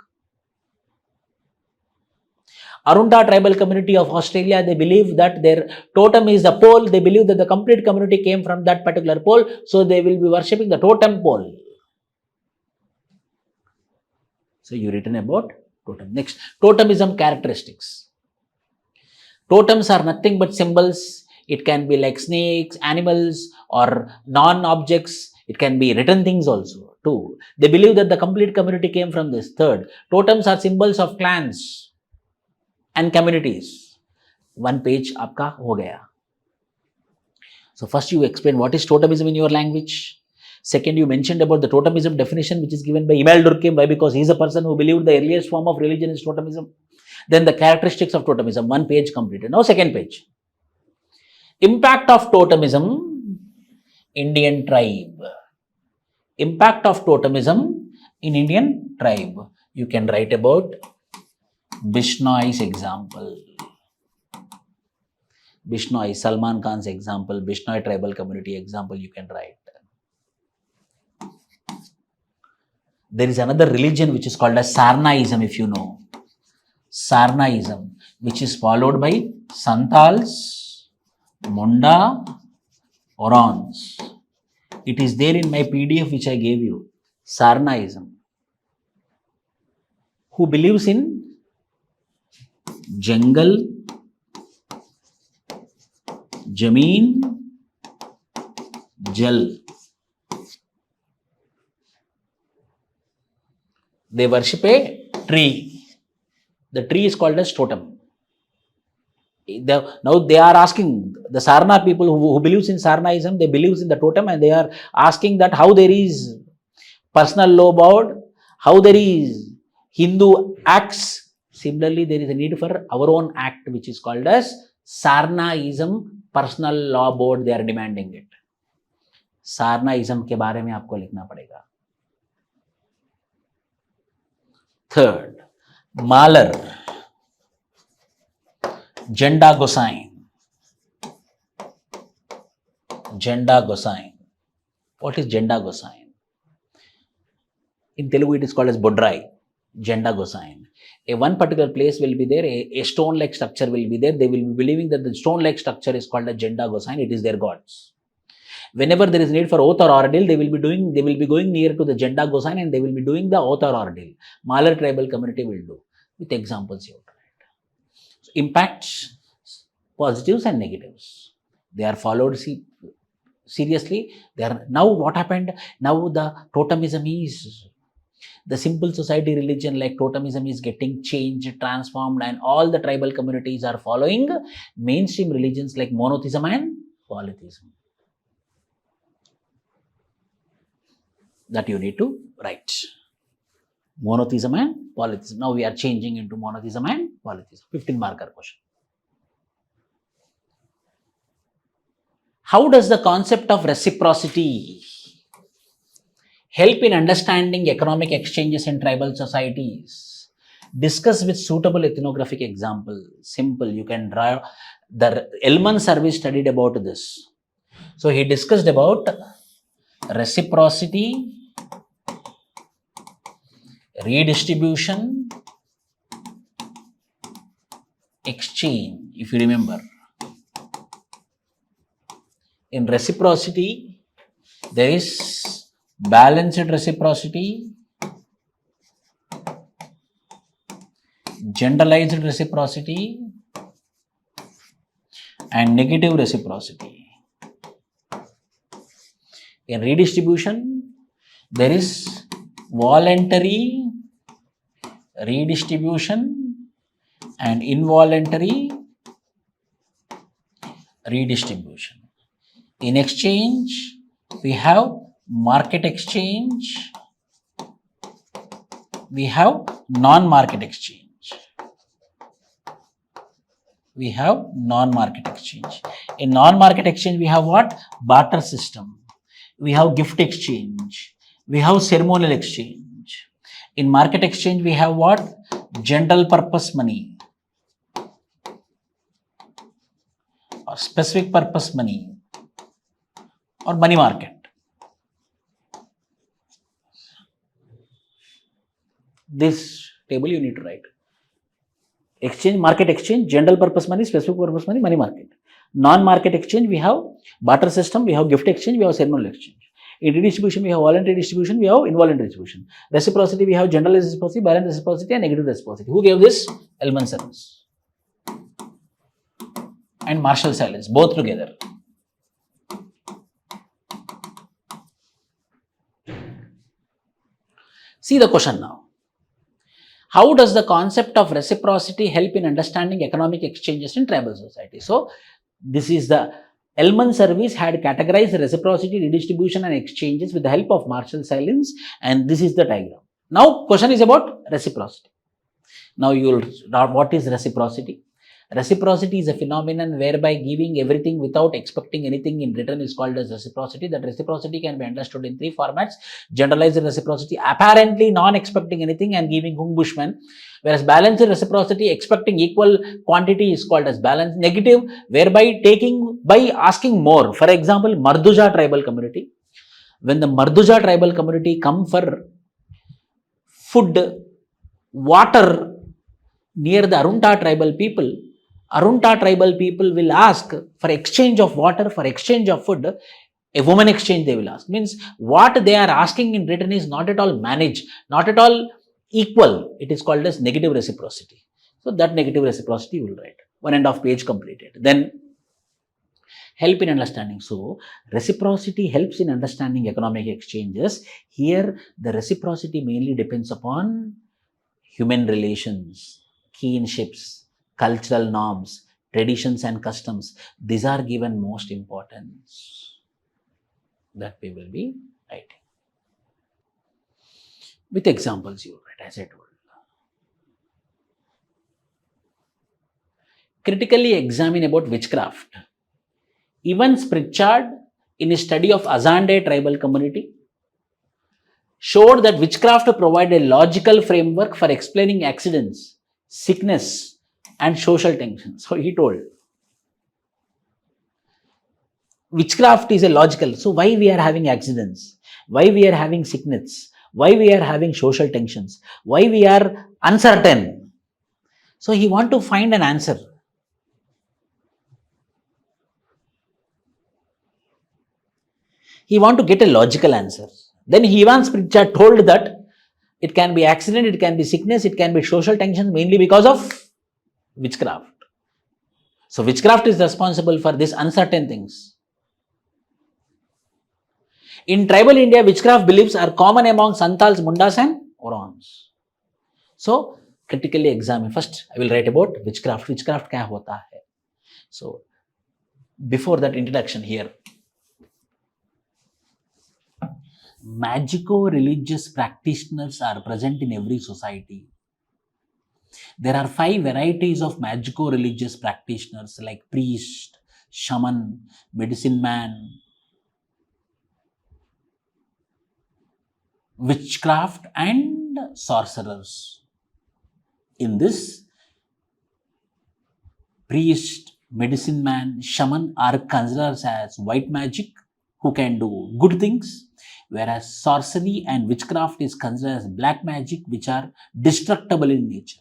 Arunta tribal community of Australia, they believe that their totem is the pole. They believe that the complete community came from that particular pole, so they will be worshipping the totem pole. So you written about totem. Next, totemism characteristics. Totems are nothing but symbols. It can be like snakes, animals, or non-objects. It can be written things also. 2. They believe that the complete community came from this. 3rd, totems are symbols of clans and communities. 1 page aapka ho gaya. So first you explain what is totemism in your language. Second, you mentioned about the totemism definition, which is given by Imal Durkheim. Why? Because he is a person who believed the earliest form of religion is totemism. Then the characteristics of totemism. 1 page completed. Now second page. Impact of totemism, Indian tribe. Impact of totemism in Indian tribe. You can write about Bishnoi's example. Bishnoi, Salman Khan's example, Bishnoi tribal community example you can write. There is another religion which is called as Sarnaism, if you know. Sarnaism, which is followed by Santals, Munda, Orons. It is there in my PDF which I gave you. Sarnaism. Who believes in Jungle, Jameen, Jal. They worship a tree. The tree is called as totem. Now they are asking, the Sarna people who believes in Sarnaism, they believes in the totem, and they are asking that how there is personal law about, how there is Hindu acts. Similarly, there is a need for our own act which is called as Sarnaism personal law board. They are demanding it. Sarnaism के बारे में आपको लिखना पड़ेगा. Third, Malar, Jenda Gosain. Jenda Gosain. What is Jenda Gosain? In Telugu it is called as Bodrai. Jenda Gosain. One particular place will be there, a stone-like structure will be there. They will be believing that the stone-like structure is called a Jenda Gosain. It is their gods. Whenever there is need for oath or ordeal, they will be going near to the Jenda Gosan and they will be doing the oath or ordeal. Malar tribal community will do. With examples you have to write. So impacts, positives and negatives. They are followed seriously. They are now what happened? Now the totemism is the simple society religion like totemism is getting changed, transformed, and all the tribal communities are following mainstream religions like monotheism and polytheism. That you need to write. Monotheism and polytheism. Now we are changing into monotheism and polytheism. 15 marker question. How does the concept of reciprocity help in understanding economic exchanges in tribal societies? Discuss with suitable ethnographic example. Simple. You can draw. The Elman Service studied about this. So he discussed about reciprocity, redistribution, exchange. If you remember, in reciprocity, there is balanced reciprocity, generalized reciprocity, and negative reciprocity. In redistribution, there is voluntary redistribution and involuntary redistribution. In exchange, we have market exchange, we have non-market exchange. We have non-market exchange. In non-market exchange, we have what? Barter system. We have gift exchange. We have ceremonial exchange. In market exchange, we have what? General purpose money or specific purpose money or money market. This table you need to write. Exchange, market exchange, general purpose money, specific purpose money, money market. Non-market exchange, we have barter system, we have gift exchange, we have ceremonial exchange. In redistribution, we have voluntary distribution, we have involuntary distribution. Reciprocity, we have general reciprocity, balanced reciprocity, and negative reciprocity. Who gave this? Elman Service and Marshall Silence, both together. See the question now. How does the concept of reciprocity help in understanding economic exchanges in tribal society? So, this is the Elman Service had categorized reciprocity, redistribution, and exchanges with the help of Marshall Silence, and this is the diagram. Now, question is about reciprocity. Now, you will what is reciprocity? Reciprocity is a phenomenon whereby giving everything without expecting anything in return is called as reciprocity. That reciprocity can be understood in three formats. Generalized reciprocity, apparently non-expecting anything and giving hung bushman. Whereas balanced reciprocity, expecting equal quantity is called as balanced. Negative, whereby by asking more. For example, Marduja tribal community. When the Marduja tribal community come for food, water near the Arunta tribal people will ask for exchange of water, for exchange of food, a woman exchange they will ask. Means what they are asking in return is not at all managed, not at all equal. It is called as negative reciprocity. So that negative reciprocity you will write. 1.5 page completed. Then help in understanding. So reciprocity helps in understanding economic exchanges. Here the reciprocity mainly depends upon human relations, kinships, cultural norms, traditions and customs. These are given most importance. That we will be writing. With examples you write, as I told. Critically examine about witchcraft. Evans Pritchard, in his study of Azande tribal community, showed that witchcraft provided a logical framework for explaining accidents, sickness, and social tension. So he told, witchcraft is a logical. So why we are having accidents? Why we are having sickness? Why we are having social tensions? Why we are uncertain? So he want to find an answer. He want to get a logical answer. Then Evans Pritchard told that it can be accident, it can be sickness, it can be social tensions, mainly because of witchcraft. So witchcraft is responsible for these uncertain things. In tribal India, witchcraft beliefs are common among Santals, Mundas and Orons. So critically examine. First, I will write about witchcraft. Witchcraft kya hota hai? So before that introduction here, magico-religious practitioners are present in every society. There are 5 varieties of magico-religious practitioners like priest, shaman, medicine man, witchcraft and sorcerers. In this, priest, medicine man, shaman are considered as white magic who can do good things, whereas sorcery and witchcraft is considered as black magic which are destructible in nature.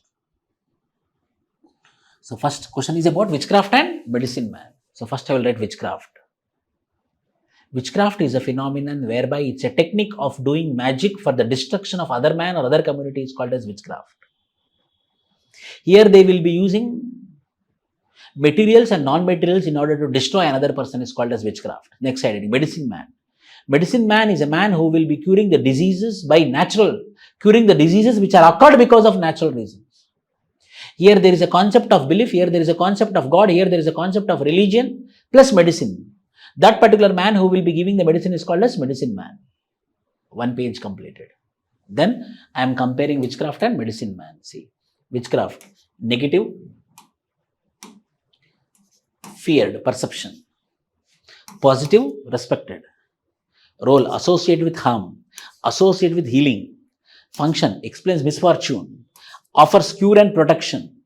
So first question is about witchcraft and medicine man. So first I will write witchcraft. Witchcraft is a phenomenon whereby it's a technique of doing magic for the destruction of other man or other community is called as witchcraft. Here they will be using materials and non-materials in order to destroy another person is called as witchcraft. Next heading, medicine man. Medicine man is a man who will be curing the diseases by curing the diseases which are occurred because of natural reasons. Here there is a concept of belief, here there is a concept of God, here there is a concept of religion plus medicine. That particular man who will be giving the medicine is called as medicine man. 1 page completed. Then I am comparing witchcraft and medicine man. See, witchcraft, negative, feared, perception. Positive, respected. Role, associate with harm, associate with healing. Function, explains misfortune, offers cure and protection,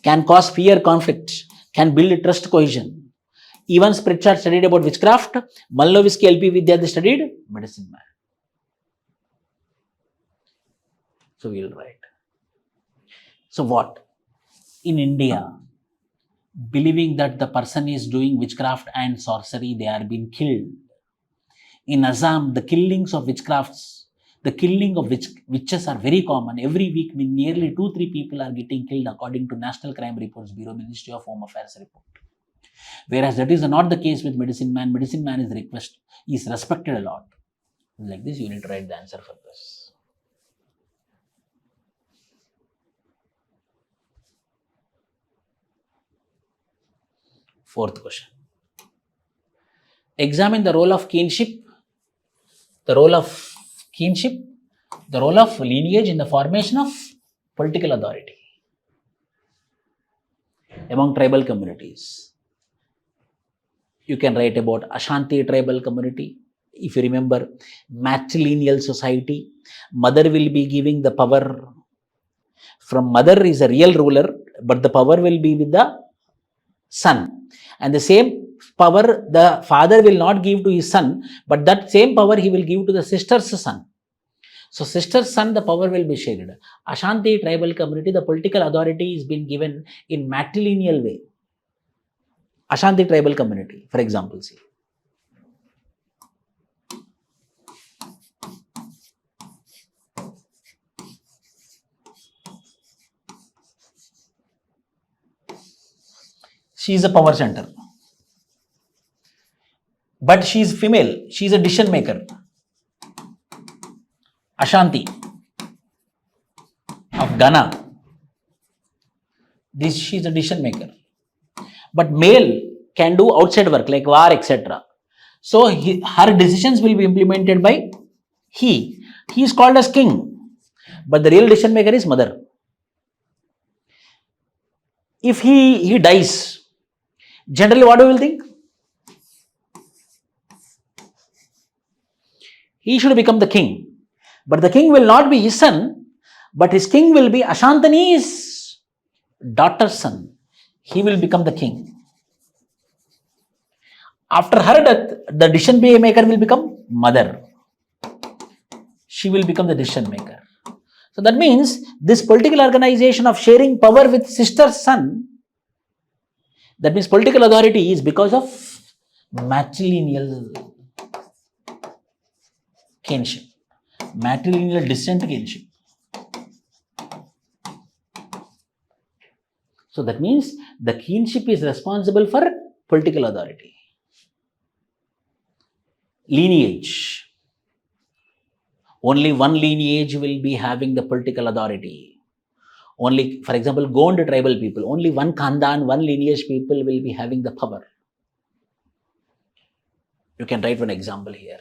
can cause fear, conflict, can build trust, cohesion. Evans Pritchard studied about witchcraft. Malnovisky LP Vidyarthi studied medicine man. So we will write. So what? In India, believing that the person is doing witchcraft and sorcery, they are being killed. In Assam, the killings of witchcrafts, the killing of witches are very common. Every week, nearly 2-3 people are getting killed according to National Crime Reports Bureau, Ministry of Home Affairs report. Whereas that is not the case with medicine man. Medicine man is respected a lot. Like this, you need to write the answer for this. Fourth question. Examine the role of kinship, the role of lineage in the formation of political authority among tribal communities. You can write about Ashanti tribal community. If you remember, matrilineal society, mother will be giving the power. From mother is a real ruler, but the power will be with the son. And the same power the father will not give to his son, but that same power he will give to the sister's son. So sister's son, the power will be shared. Ashanti tribal community, the political authority is being given in matrilineal way. Ashanti tribal community, for example, see. She is a power center. But she is female. She is a decision maker. Ashanti of Ghana. She is a decision maker. But male can do outside work like war, etc. So her decisions will be implemented by he. He is called as king. But the real decision maker is mother. If he dies, generally what do you will think? He should become the king. But the king will not be his son, but his king will be Ashantani's daughter's son. He will become the king. After her death, the decision maker will become mother. She will become the decision maker. So that means this political organization of sharing power with sister's son, that means political authority is because of matrilineal kinship. Matrilineal descent kinship. So that means the kinship is responsible for political authority. Lineage. Only one lineage will be having the political authority. Only, for example, Gond tribal people, only one Khandan, one lineage people will be having the power. You can write one example here.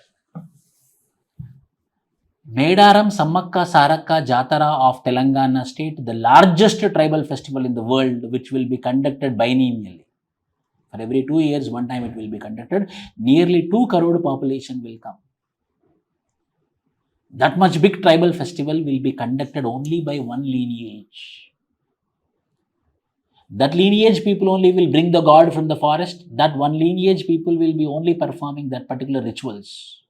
Medaram Sammakka Sarakka Jatara of Telangana state, the largest tribal festival in the world, which will be conducted biennially. For every 2 years, one time it will be conducted. Nearly 2 crore population will come. That much big tribal festival will be conducted only by one lineage. That lineage people only will bring the god from the forest. That one lineage people will be only performing that particular rituals.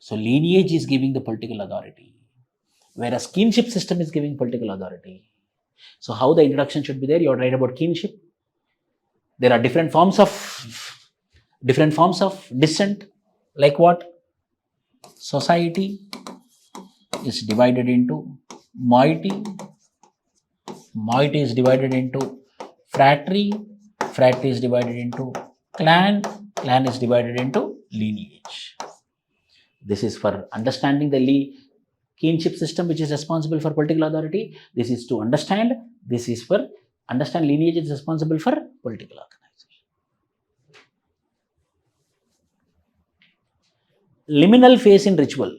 So lineage is giving the political authority, whereas kinship system is giving political authority. So how the introduction should be there? You are right about kinship. There are different forms of descent. Like what? Society is divided into moiety. Moiety is divided into fratry. Fratry is divided into clan. Clan is divided into lineage. This is for understanding the kinship system, which is responsible for political authority. This is to understand. This is for understand lineage is responsible for political organization. Liminal phase in ritual.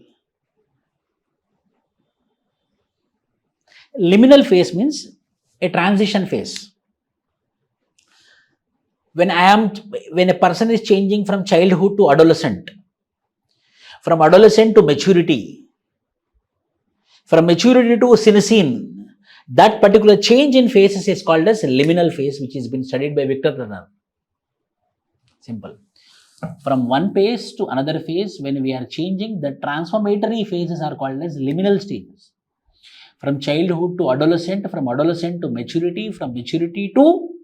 Liminal phase means a transition phase. When a person is changing from childhood to adolescent, from adolescent to maturity, from maturity to senescence, that particular change in phases is called as liminal phase, which has been studied by Victor Turner. Simple. From one phase to another phase, when we are changing, the transformatory phases are called as liminal stages. From childhood to adolescent, from adolescent to maturity, from maturity to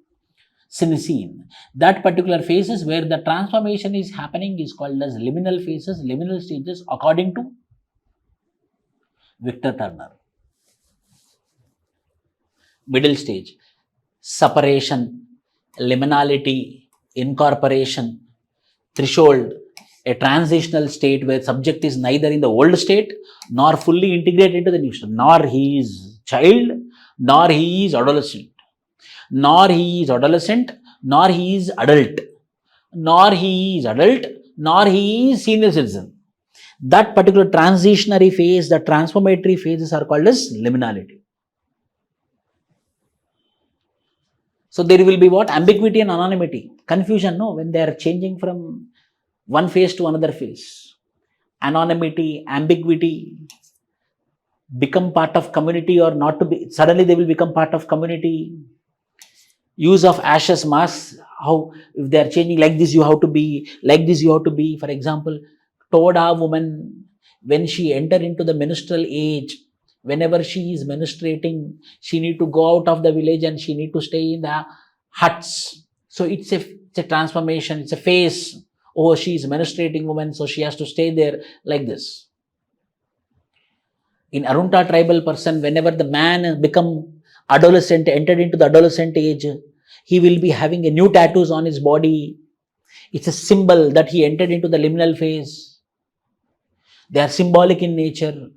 senescence. That particular phases where the transformation is happening is called as liminal phases, liminal stages, according to Victor Turner. Middle stage, separation, liminality, incorporation, threshold, a transitional state where subject is neither in the old state nor fully integrated into the new state, nor he is child, nor he is adolescent, nor he is adolescent, nor he is adult, nor he is adult, nor he is senior citizen. That particular transitionary phase, the transformatory phases are called as liminality. So there will be what? Ambiguity and anonymity. Confusion, no? When they are changing from one phase to another phase. Anonymity, ambiguity, become part of community or not to be, suddenly they will become part of community. Use of ashes masks, how if they are changing like this you have to be, like this you have to be. For example, Toda woman, when she enter into the menstrual age, whenever she is menstruating, she need to go out of the village and she need to stay in the huts. So it's a transformation, it's a phase. Oh, she is menstruating woman, so she has to stay there like this. In Arunta tribal person, whenever the man become adolescent, entered into the adolescent age, he will be having a new tattoos on his body. It's a symbol that he entered into the liminal phase. They are symbolic in nature.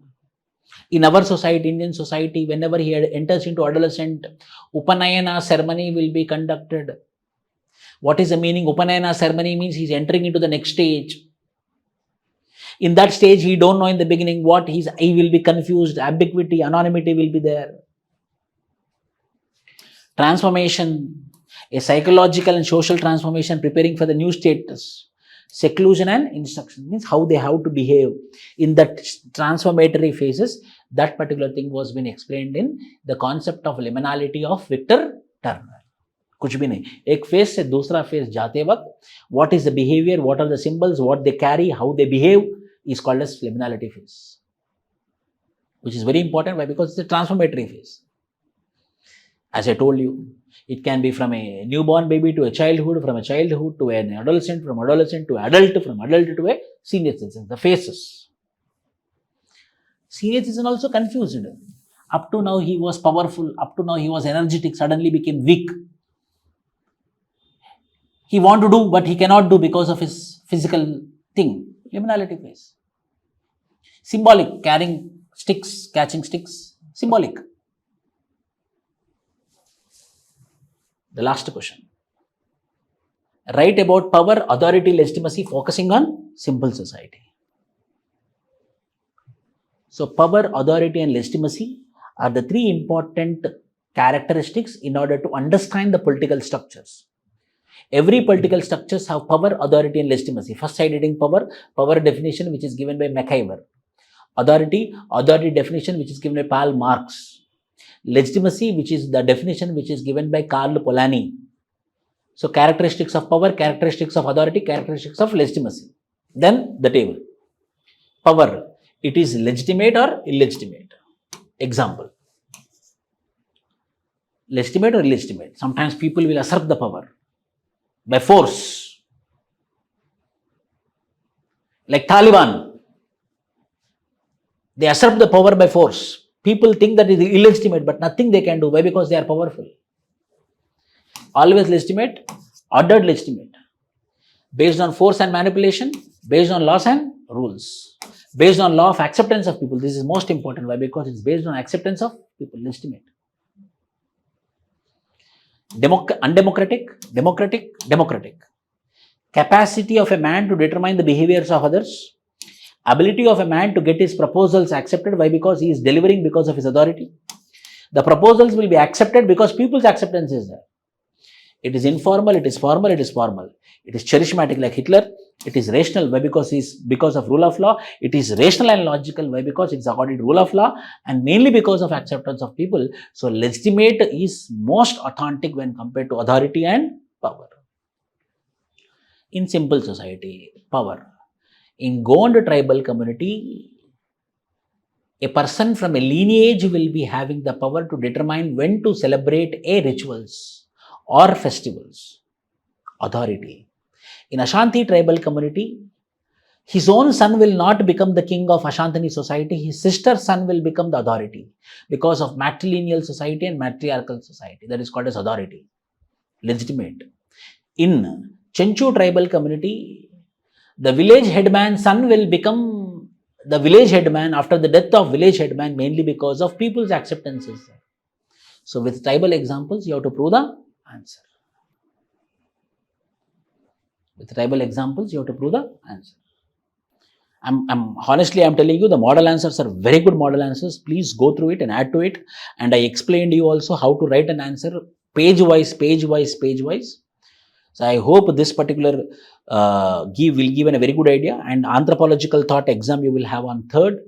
In our society, Indian society, whenever he enters into adolescent, Upanayana ceremony will be conducted. What is the meaning? Upanayana ceremony means he is entering into the next stage. In that stage, he don't know in the beginning what he will be confused, ambiguity, anonymity will be there. Transformation, a psychological and social transformation preparing for the new status. Seclusion and instruction means how they have to behave in that transformatory phases. That particular thing was been explained in the concept of liminality of Victor Turner. कुछ भी नहीं, एक phase से दूसरा phase जाते वक्त what is the behavior, what are the symbols, what they carry, how they behave is called as liminality phase, which is very important. Why? Because it's a transformatory phase. As I told you, it can be from a newborn baby to a childhood, from a childhood to an adolescent, from adolescent to adult, from adult to a senior citizen, the phases. Senior citizen also confused. Up to now he was powerful, up to now he was energetic, suddenly became weak. He want to do, but he cannot do because of his physical thing. Liminality phase. Symbolic, carrying sticks, catching sticks, symbolic. The last question. Write about power, authority, legitimacy, focusing on simple society. So power, authority and legitimacy are the three important characteristics in order to understand the political structures. Every political structures have power, authority and legitimacy. First side heading power, power definition which is given by MacIver. Authority definition which is given by Karl Marx. Legitimacy, which is the definition which is given by Karl Polanyi. So characteristics of power, characteristics of authority, characteristics of legitimacy. Then the table. Power, it is legitimate or illegitimate. Example. Legitimate or illegitimate. Sometimes people will usurp the power by force. Like Taliban. They usurp the power by force. People think that it is illegitimate, but nothing they can do. Why? Because they are powerful. Always legitimate, ordered legitimate. Based on force and manipulation, based on laws and rules. Based on law of acceptance of people. This is most important. Why? Because it's based on acceptance of people, legitimate. Undemocratic, democratic. Capacity of a man to determine the behaviors of others. Ability of a man to get his proposals accepted. Why? Because he is delivering because of his authority. The proposals will be accepted because people's acceptance is there. It is informal, it is formal, it is formal. It is charismatic like Hitler. It is rational. Why? Because of rule of law. It is rational and logical. Why? Because it is according to rule of law and mainly because of acceptance of people. So legitimate is most authentic when compared to authority and power. In simple society, power. In Gond tribal community, a person from a lineage will be having the power to determine when to celebrate a rituals or festivals. Authority. In Ashanti tribal community, his own son will not become the king of Ashantani society. His sister's son will become the authority because of matrilineal society and matriarchal society. That is called as authority. Legitimate. In Chenchu tribal community, the village headman's son will become the village headman after the death of village headman mainly because of people's acceptances. So with tribal examples, you have to prove the answer. With tribal examples, you have to prove the answer. Honestly, I'm telling you, the model answers are very good model answers. Please go through it and add to it. And I explained you also how to write an answer page wise. So I hope this particular will give a very good idea. And anthropological thought exam you will have on 3rd.